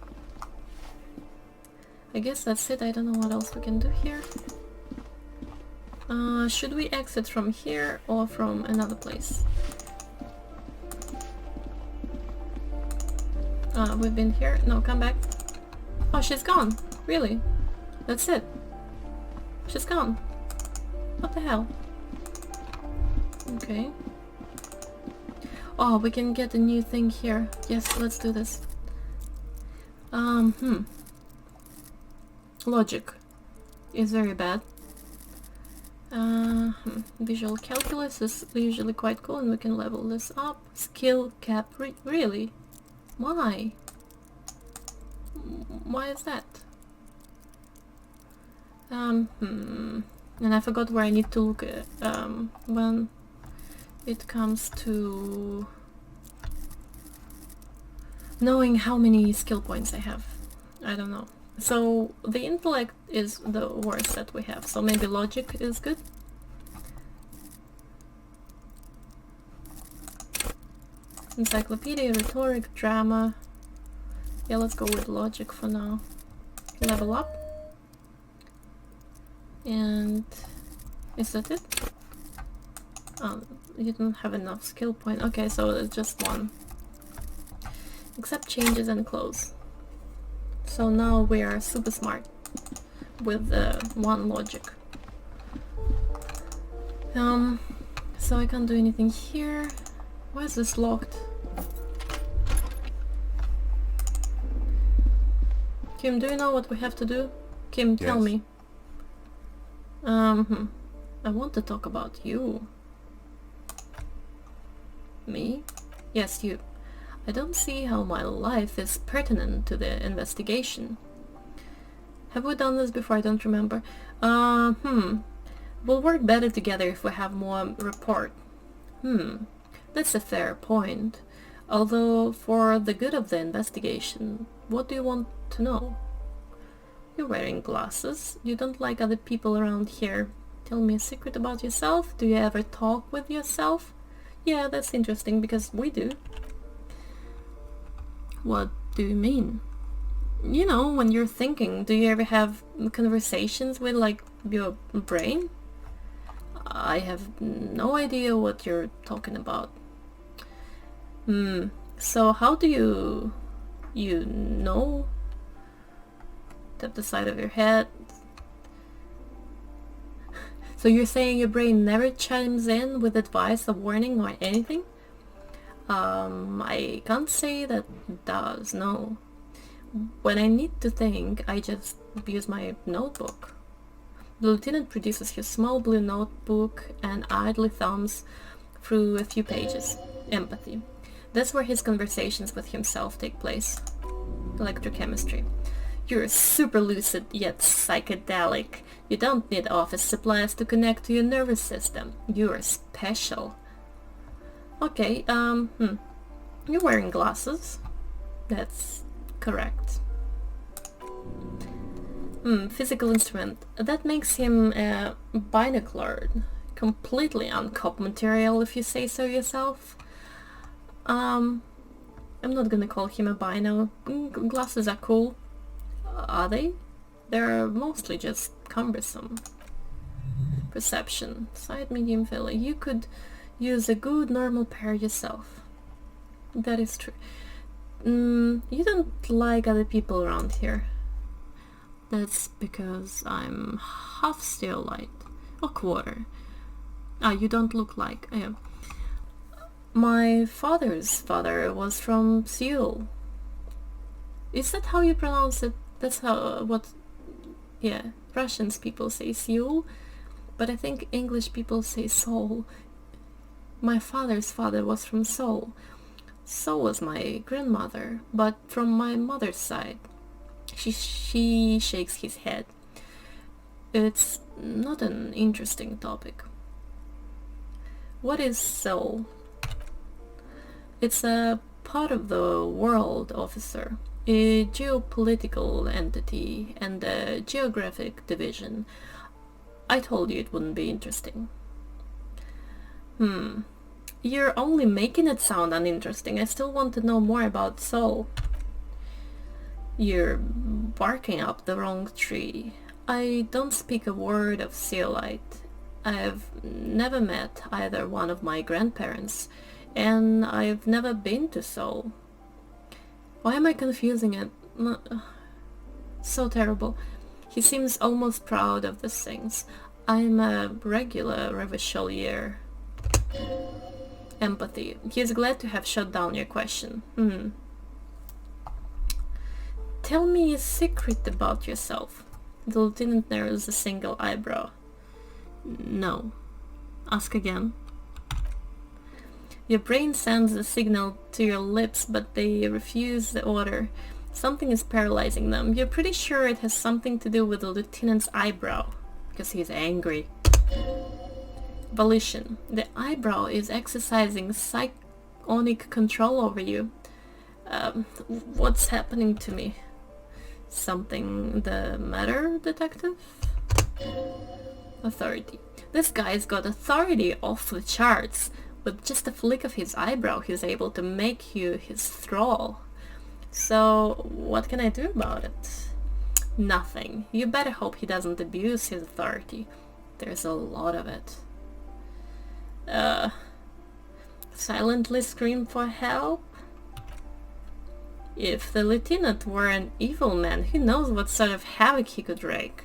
I guess that's it. I don't know what else we can do here. Should we exit from here or from another place? We've been here. No, come back. Oh, she's gone. Really? That's it. She's gone. What the hell? Okay. Oh, we can get a new thing here. Yes, let's do this. Logic is very bad. Visual calculus is usually quite cool, and we can level this up. Skill cap, really? Why? Why is that? And I forgot where I need to look at, when it comes to knowing how many skill points I have. I don't know. So the intellect is the worst that we have, so maybe logic is good? Encyclopedia, rhetoric, drama. Yeah, let's go with logic for now. Level up. And is that it? You don't have enough skill point. Okay, so it's just one. Accept changes and close. So now we are super smart with one logic. So I can't do anything here. Why is this locked? Kim, do you know what we have to do? Kim, tell Yes. me. I want to talk about you. Me? Yes, you. I don't see how my life is pertinent to the investigation. Have we done this before? I don't remember. We'll work better together if we have more rapport. That's a fair point. Although, for the good of the investigation, what do you want to know? You're wearing glasses. You don't like other people around here. Tell me a secret about yourself. Do you ever talk with yourself? Yeah, that's interesting because we do. What do you mean? You know, when you're thinking, do you ever have conversations with, like, your brain? I have no idea what you're talking about. So how do you know? Tap the side of your head. So you're saying your brain never chimes in with advice, a warning, or anything? I can't say that it does, no. When I need to think, I just use my notebook. The lieutenant produces his small blue notebook and idly thumbs through a few pages. Empathy. That's where his conversations with himself take place. Electrochemistry. You're super lucid yet psychedelic. You don't need office supplies to connect to your nervous system. You're special. Okay, You're wearing glasses. That's correct. Physical instrument. That makes him a binocular. Completely uncop material if you say so yourself. I'm not gonna call him a bino. Glasses are cool. Are they? They're mostly just cumbersome. Perception. Side medium filler. You could use a good normal pair yourself. That is true. You don't like other people around here. That's because I'm half steelite. Or quarter. You don't look like... My father's father was from Seoul. Is that how you pronounce it? That's how... Russians people say Seoul, but I think English people say Seoul. My father's father was from Seoul. So was my grandmother, but from my mother's side. She shakes his head. It's not an interesting topic. What is Seoul? It's a part of the world, officer. A geopolitical entity and a geographic division. I told you it wouldn't be interesting. You're only making it sound uninteresting. I still want to know more about Seoul. You're barking up the wrong tree. I don't speak a word of Seolite. I've never met either one of my grandparents, and I've never been to Seoul. Why am I confusing it? So terrible. He seems almost proud of these things. I'm a regular Revacholier. Empathy. He is glad to have shut down your question. Tell me a secret about yourself. The lieutenant narrows a single eyebrow. No. Ask again. Your brain sends a signal to your lips, but they refuse the order. Something is paralyzing them. You're pretty sure it has something to do with the lieutenant's eyebrow, because he's angry. Volition. The eyebrow is exercising psionic control over you. What's happening to me? something the matter, detective? Authority. This guy's got authority off the charts. With just a flick of his eyebrow, he's able to make you his thrall. So, what can I do about it? Nothing. You better hope he doesn't abuse his authority. There's a lot of it. Silently scream for help? If the lieutenant were an evil man, who knows what sort of havoc he could wreak.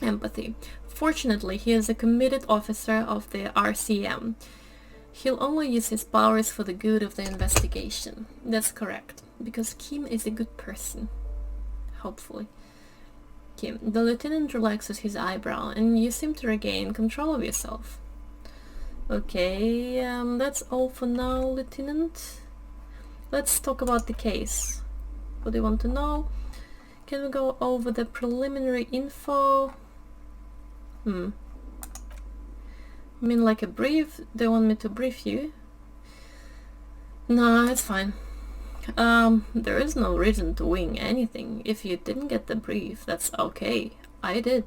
Empathy. Fortunately, he is a committed officer of the RCM. He'll only use his powers for the good of the investigation. That's correct, because Kim is a good person. Hopefully. Kim. The lieutenant relaxes his eyebrow, and you seem to regain control of yourself. Okay, that's all for now, Lieutenant. Let's talk about the case. What do you want to know? Can we go over the preliminary info? I mean, like a brief? Do you want me to brief you? No, it's fine. There is no reason to wing anything. If you didn't get the brief, that's okay. I did.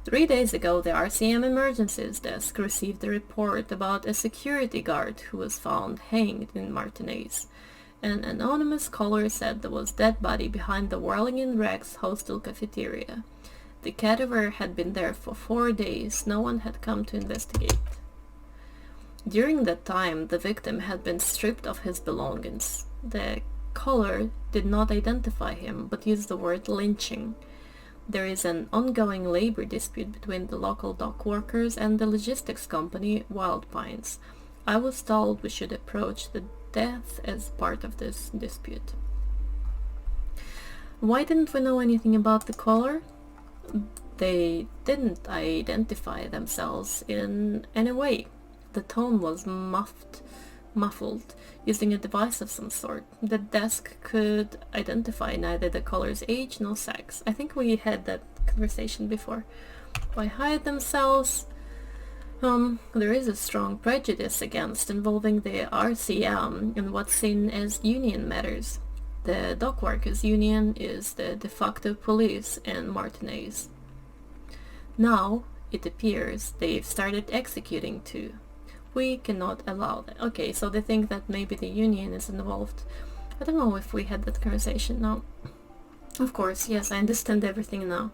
3 days ago, the RCM Emergencies Desk received a report about a security guard who was found hanged in Martinez. An anonymous caller said there was dead body behind the Whirling in Rags hostel cafeteria. The cadaver had been there for 4 days. No one had come to investigate. During that time, the victim had been stripped of his belongings. The caller did not identify him, but used the word lynching. There is an ongoing labor dispute between the local dock workers and the logistics company Wild Pines. I was told we should approach the death as part of this dispute. Why didn't we know anything about the caller? They didn't identify themselves in any way. The tone was muffled, using a device of some sort. The desk could identify neither the caller's age nor sex. I think we had that conversation before. Why hide themselves? There is a strong prejudice against involving the RCM in what's seen as union matters. The dock workers union is the de facto police in Martinez. Now, it appears they've started executing too. We cannot allow that. Okay, so they think that maybe the union is involved. I don't know if we had that conversation now. Of course, yes, I understand everything now.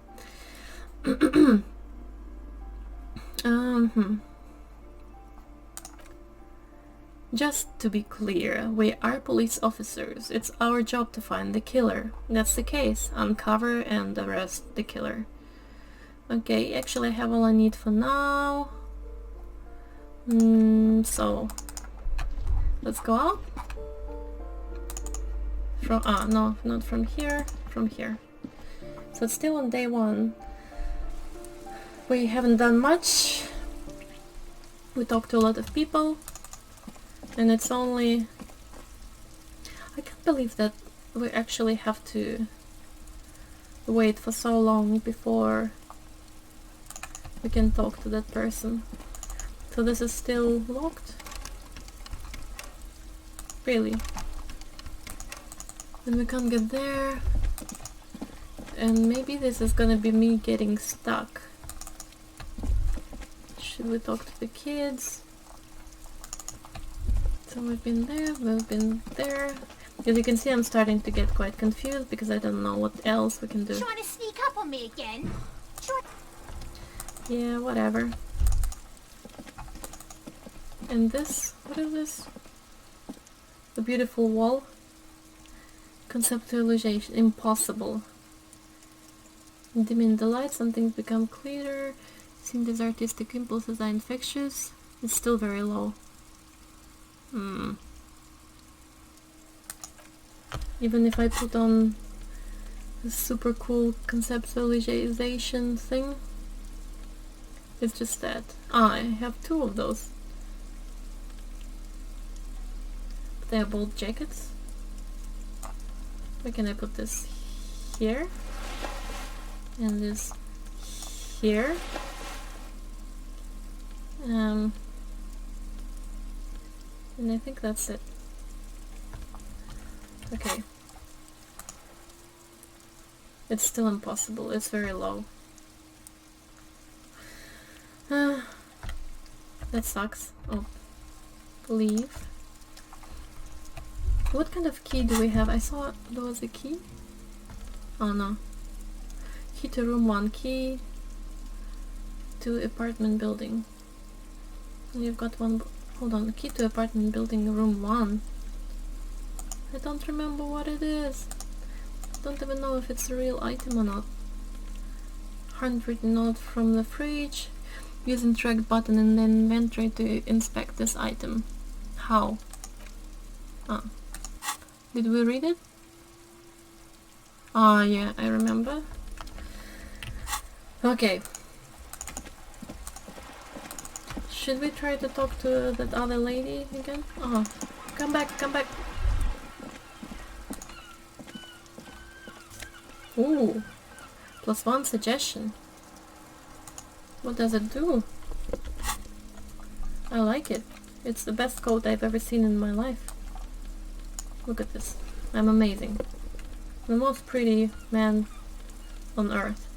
Just to be clear, we are police officers. It's our job to find the killer. That's the case. Uncover and arrest the killer. Okay, actually I have all I need for now. So let's go out. No, not from here, from here. So it's still on day 1. We haven't done much. We talked to a lot of people. And it's only... I can't believe that we actually have to wait for so long before we can talk to that person. So this is still locked? Really? And we can't get there. And maybe this is gonna be me getting stuck. Should we talk to the kids? So we've been there, we've been there. As you can see, I'm starting to get quite confused because I don't know what else we can do. Trying to sneak up on me again? Yeah, whatever. And this? What is this? The beautiful wall? Conceptualization. Impossible. Dimming the light, some things become clearer. Seeing these artistic impulses are infectious. It's still very low. Even if I put on this super cool conceptualization thing, it's just that. I have 2 of those. But they are both jackets. Where can I put this? Here. And this here. And I think that's it. Okay. It's still impossible. It's very low. That sucks. Oh. Leave. What kind of key do we have? I saw there was a key. Oh no. Key to room 1. Key to apartment building. You've got one. Hold on. Key to apartment building room 1. I don't remember what it is. Don't even know if it's a real item or not. Handwritten note from the fridge. Use interact button in the inventory to inspect this item. How? Ah. Did we read it? Ah, yeah, I remember. Okay. Should we try to talk to that other lady again? Oh, come back, come back. Ooh, +1 suggestion. What does it do? I like it. It's the best coat I've ever seen in my life. Look at this. I'm amazing. The most pretty man on earth.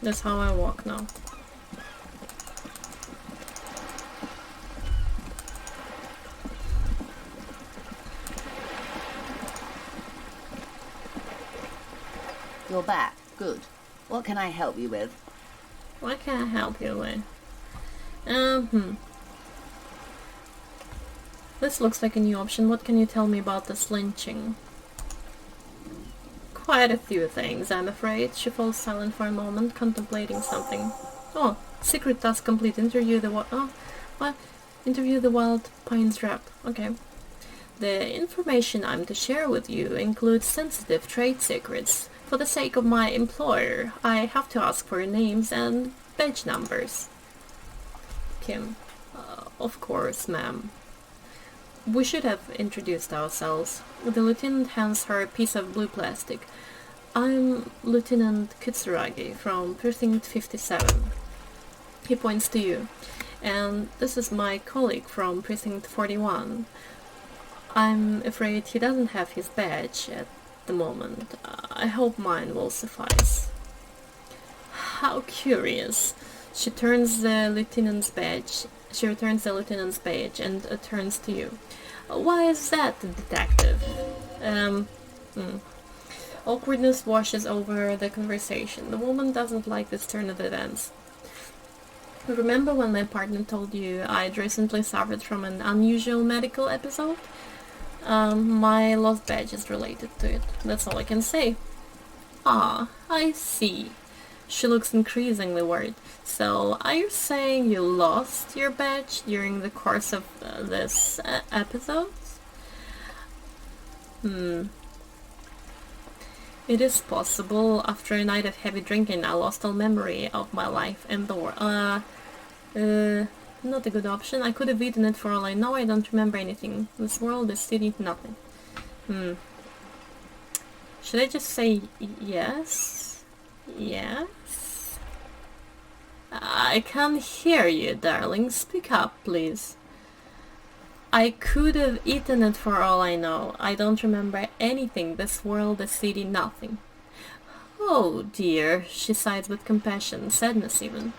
That's how I walk now. You're back. Good. What can I help you with? What can I help you with? This looks like a new option. What can you tell me about this lynching? Quite a few things, I'm afraid. She falls silent for a moment, contemplating something. Oh, secret task complete. Interview the what? Interview the wild pines rep. Okay. The information I'm to share with you includes sensitive trade secrets. For the sake of my employer, I have to ask for your names and badge numbers. Kim. Of course, ma'am. We should have introduced ourselves. The lieutenant hands her a piece of blue plastic. I'm Lieutenant Kitsuragi from Precinct 57. He points to you. And this is my colleague from Precinct 41. I'm afraid he doesn't have his badge at the moment. I hope mine will suffice. How curious. She returns the lieutenant's badge and turns to you. Why is that, detective? Awkwardness washes over the conversation. The woman doesn't like this turn of events. Remember when my partner told you I'd recently suffered from an unusual medical episode? My lost badge is related to it. That's all I can say. Ah, I see. She looks increasingly worried. So, are you saying you lost your badge during the course of this episode? It is possible. After a night of heavy drinking, I lost all memory of my life and the world. Not a good option. I could have eaten it for all I know. I don't remember anything. This world, this city, nothing. Should I just say yes? Yes? I can't hear you, darling. Speak up, please. I could have eaten it for all I know. I don't remember anything. This world, the city, nothing. Oh dear, she sighs with compassion, sadness even.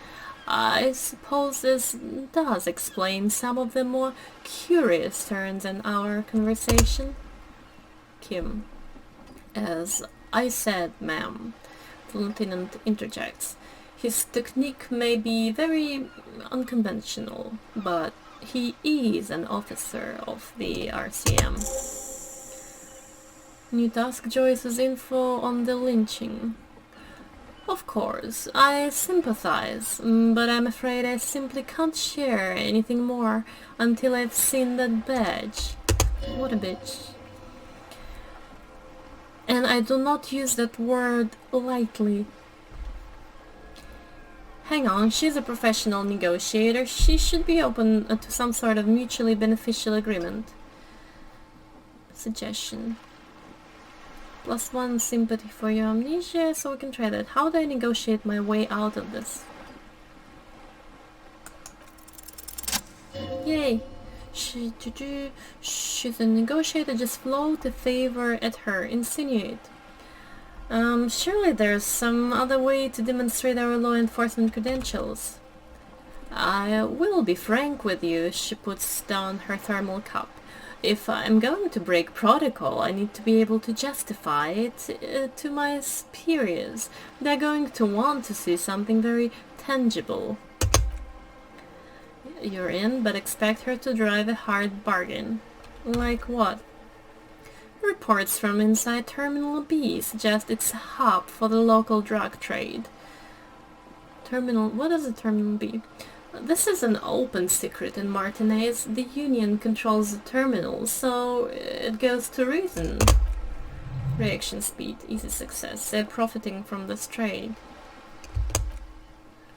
I suppose this does explain some of the more curious turns in our conversation. Kim. As I said, ma'am, the lieutenant interjects. His technique may be very unconventional, but he is an officer of the RCM. New task, Joyce's info on the lynching. Of course, I sympathize, but I'm afraid I simply can't share anything more until I've seen that badge. What a bitch. And I do not use that word lightly. Hang on, she's a professional negotiator. She should be open to some sort of mutually beneficial agreement. Suggestion. +1 sympathy for your amnesia, so we can try that. How do I negotiate my way out of this? Yay! She's a negotiator, just float a favor at her, insinuate. Surely there's some other way to demonstrate our law enforcement credentials. I will be frank with you, she puts down her thermal cup. If I'm going to break protocol, I need to be able to justify it to my superiors. They're going to want to see something very tangible. You're in, but expect her to drive a hard bargain. Like what? Reports from inside Terminal B suggest it's a hub for the local drug trade. What is a Terminal B? This is an open secret in Martinez. The Union controls the terminal, so it goes to reason. Reaction speed, easy success. They're profiting from this trade.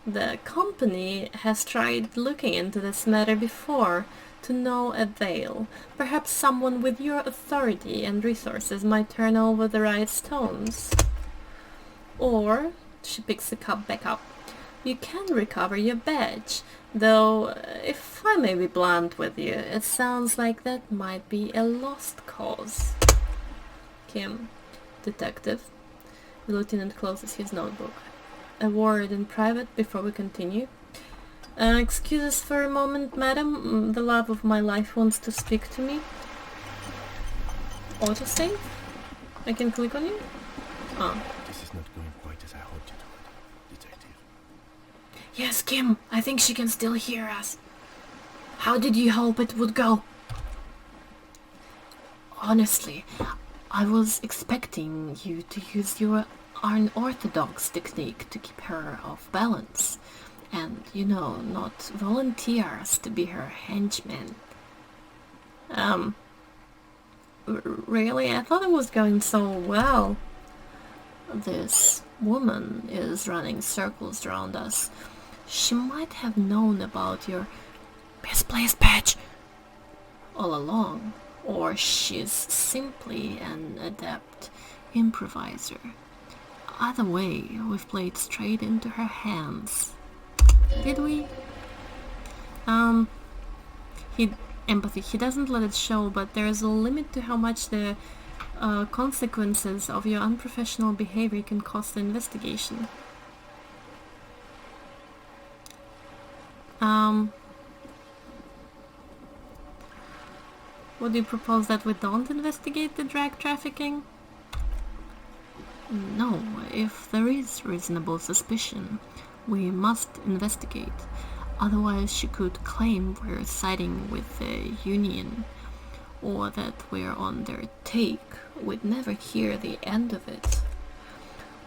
The company has tried looking into this matter before, to no avail. Perhaps someone with your authority and resources might turn over the right stones. Or, she picks the cup back up, you can recover your badge, though, if I may be blunt with you, it sounds like that might be a lost cause. Kim, detective. The lieutenant closes his notebook. A word in private before we continue. Excuse us for a moment, madam. The love of my life wants to speak to me. Autosave? I can click on you? Ah. This is not going quite as I hoped it would, detective. Yes, Kim, I think she can still hear us. How did you hope it would go? Honestly, I was expecting you to use your unorthodox technique to keep her off balance. And, not volunteer us to be her henchmen. Really? I thought it was going so well. This woman is running circles around us. She might have known about your misplaced badge all along, or she's simply an adept improviser. Either way, we've played straight into her hands. Did we? Empathy. He doesn't let it show, but there is a limit to how much the consequences of your unprofessional behavior can cost the investigation. Would you propose that we don't investigate the drug trafficking? No, if there is reasonable suspicion, we must investigate. Otherwise she could claim we're siding with the Union, or that we're on their take. We'd never hear the end of it.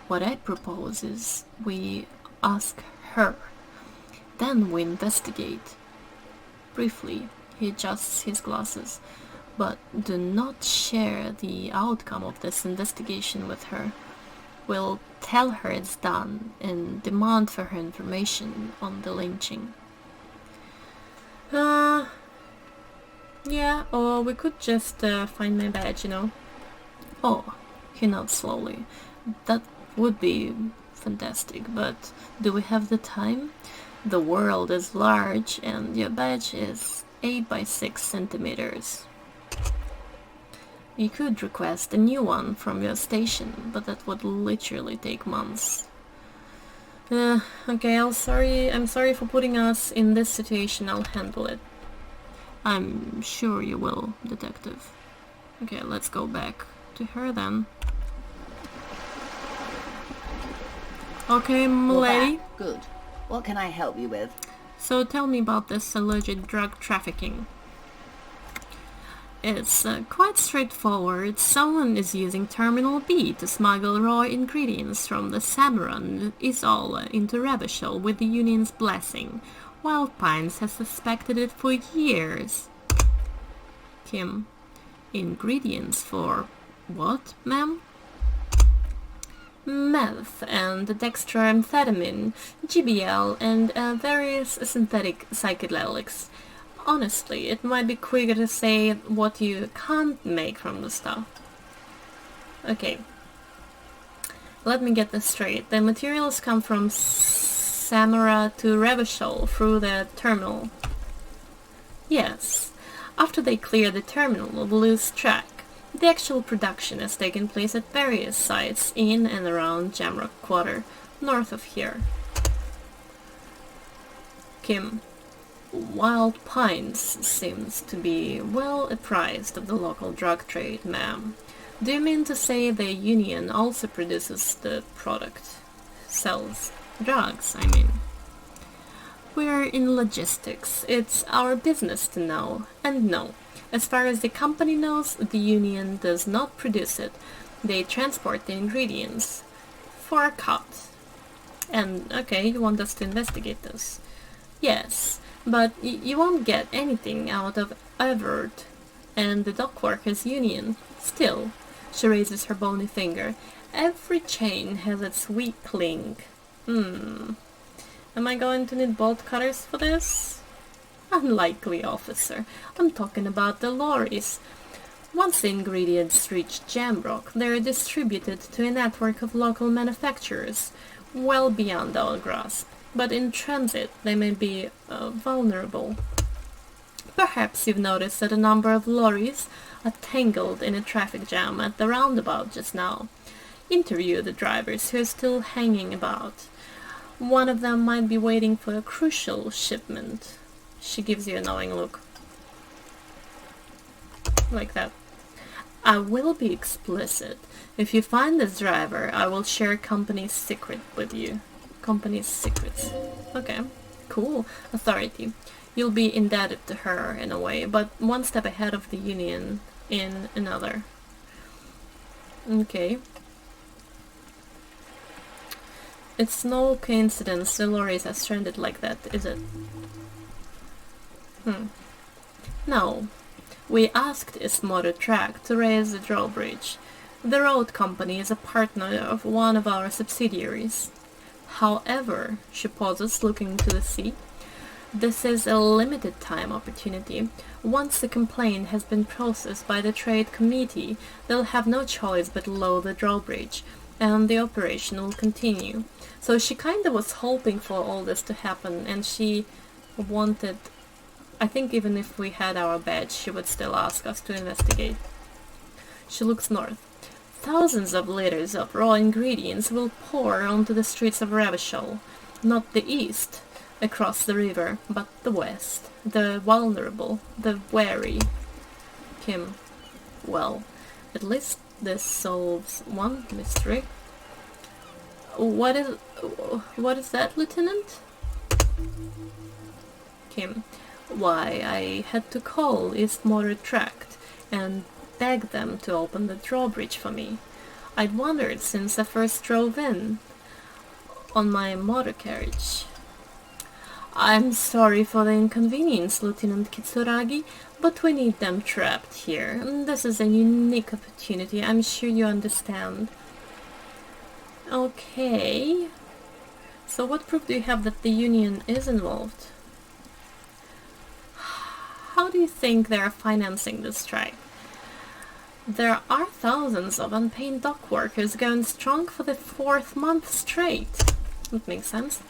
What I propose is we ask her, then we investigate. Briefly, he adjusts his glasses, but do not share the outcome of this investigation with her. We'll tell her it's done and demand for her information on the lynching. Yeah, or we could just find my badge, Oh, he nods slowly. That would be fantastic, but do we have the time? The world is large and your badge is 8 by 6 centimeters. You could request a new one from your station, but that would literally take months. Okay, I'm sorry for putting us in this situation. I'll handle it. I'm sure you will, detective. Okay, let's go back to her then. Okay, m'lady. Back. Good. What can I help you with? So tell me about this alleged drug trafficking. It's quite straightforward. Someone is using Terminal B to smuggle raw ingredients from the Samaran Isol into Rebishal with the Union's blessing. Wild Pines has suspected it for years. Kim, ingredients for what, ma'am? Meth and dextroamphetamine, GBL, and various synthetic psychedelics. Honestly, it might be quicker to say what you can't make from the stuff. Okay. Let me get this straight. The materials come from Samara to Revachol through the terminal. Yes. After they clear the terminal of loose track, the actual production has taken place at various sites in and around Jamrock Quarter, north of here. Kim. Wild Pines seems to be well apprised of the local drug trade, ma'am. Do you mean to say the union also produces the product? Sells drugs, I mean. We're in logistics. It's our business to know. And no, as far as the company knows, the union does not produce it. They transport the ingredients for a cut. And, okay, you want us to investigate this? Yes, but you won't get anything out of Everett and the dockworkers union. Still, she raises her bony finger. Every chain has its weak link. Am I going to need bolt cutters for this? Unlikely, officer. I'm talking about the lorries. Once the ingredients reach Jamrock, they're distributed to a network of local manufacturers, well beyond our grasp. But in transit, they may be vulnerable. Perhaps you've noticed that a number of lorries are tangled in a traffic jam at the roundabout just now. Interview the drivers who are still hanging about. One of them might be waiting for a crucial shipment. She gives you a knowing look. Like that. I will be explicit. If you find this driver, I will share company's secret with you. Company's secrets. Okay, cool. Authority. You'll be indebted to her in a way, but one step ahead of the union in another. Okay. It's no coincidence the lorries are stranded like that, is it? No. We asked Motor Track to raise the drawbridge. The road company is a partner of one of our subsidiaries. However, she pauses, looking to the sea. This is a limited time opportunity. Once the complaint has been processed by the trade committee, they'll have no choice but lower the drawbridge, and the operation will continue. So she kind of was hoping for all this to happen, and she wanted... I think even if we had our badge, she would still ask us to investigate. She looks north. Thousands of liters of raw ingredients will pour onto the streets of Ravishall. Not the east, across the river, but the west. The vulnerable, the wary. Kim. Well, at least this solves one mystery. What is that, Lieutenant? Kim. Why, I had to call East Motor Tract and beg them to open the drawbridge for me. I'd wondered since I first drove in on my motor carriage. I'm sorry for the inconvenience, Lieutenant Kitsuragi, but we need them trapped here. This is a unique opportunity, I'm sure you understand. Okay. So what proof do you have that the Union is involved? How do you think they are financing this strike? There are thousands of unpaid dock workers going strong for the 4th month straight. That makes sense.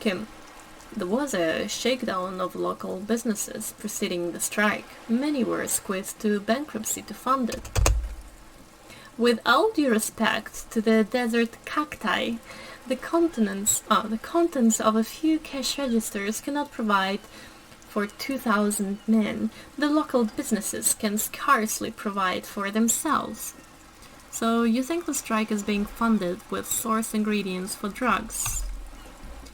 Kim, there was a shakedown of local businesses preceding the strike. Many were squeezed to bankruptcy to fund it. With all due respect to the desert cacti, the contents of a few cash registers cannot provide for 2,000 men. The local businesses can scarcely provide for themselves. So you think the strike is being funded with source ingredients for drugs?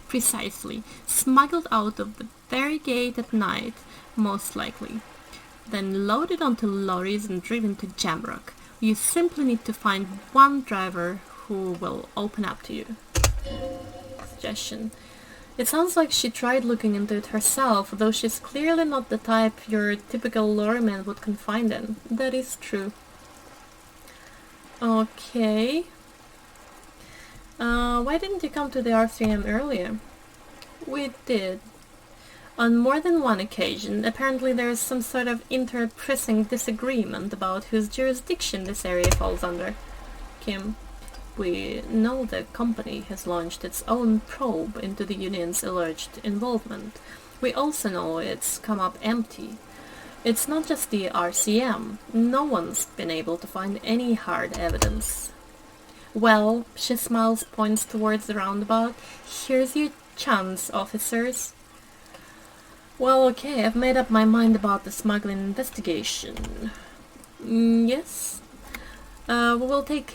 Precisely. Smuggled out of the very gate at night, most likely. Then loaded onto lorries and driven to Jamrock. You simply need to find one driver who will open up to you. Suggestion. It sounds like she tried looking into it herself, though she's clearly not the type your typical lorryman would confide in. That is true. Okay. Why didn't you come to the R3M earlier? We did. On more than one occasion. Apparently there is some sort of inter-pressing disagreement about whose jurisdiction this area falls under. Kim. We know the company has launched its own probe into the Union's alleged involvement. We also know it's come up empty. It's not just the RCM. No one's been able to find any hard evidence. Well, she smiles, points towards the roundabout. Here's your chance, officers. Well, okay, I've made up my mind about the smuggling investigation. Yes? We will take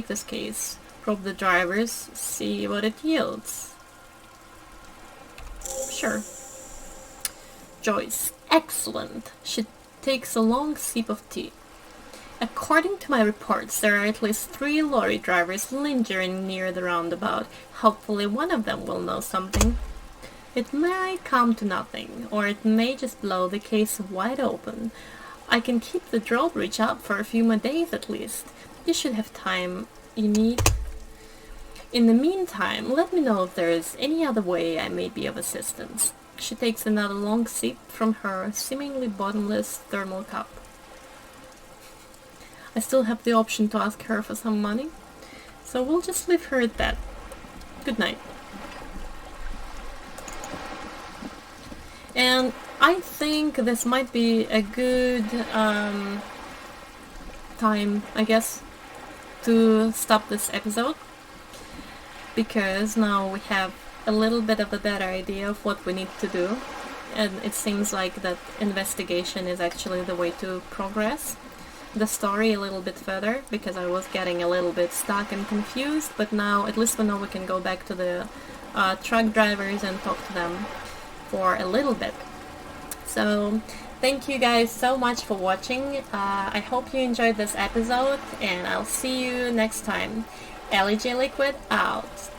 this case, probe the drivers, see what it yields. Sure. Joyce. Excellent. She takes a long sip of tea. According to my reports, there are at least 3 lorry drivers lingering near the roundabout. Hopefully one of them will know something. It may come to nothing, or it may just blow the case wide open. I can keep the drawbridge up for a few more days at least. You should have time you need. In the meantime, let me know if there is any other way I may be of assistance. She takes another long sip from her seemingly bottomless thermal cup. I still have the option to ask her for some money, so we'll just leave her at that. Good night. And I think this might be a good time, I guess, to stop this episode, because now we have a little bit of a better idea of what we need to do, and it seems like that investigation is actually the way to progress the story a little bit further, because I was getting a little bit stuck and confused, but now at least we know we can go back to the truck drivers and talk to them for a little bit. So thank you guys so much for watching. I hope you enjoyed this episode, and I'll see you next time. Elysium Liquid out.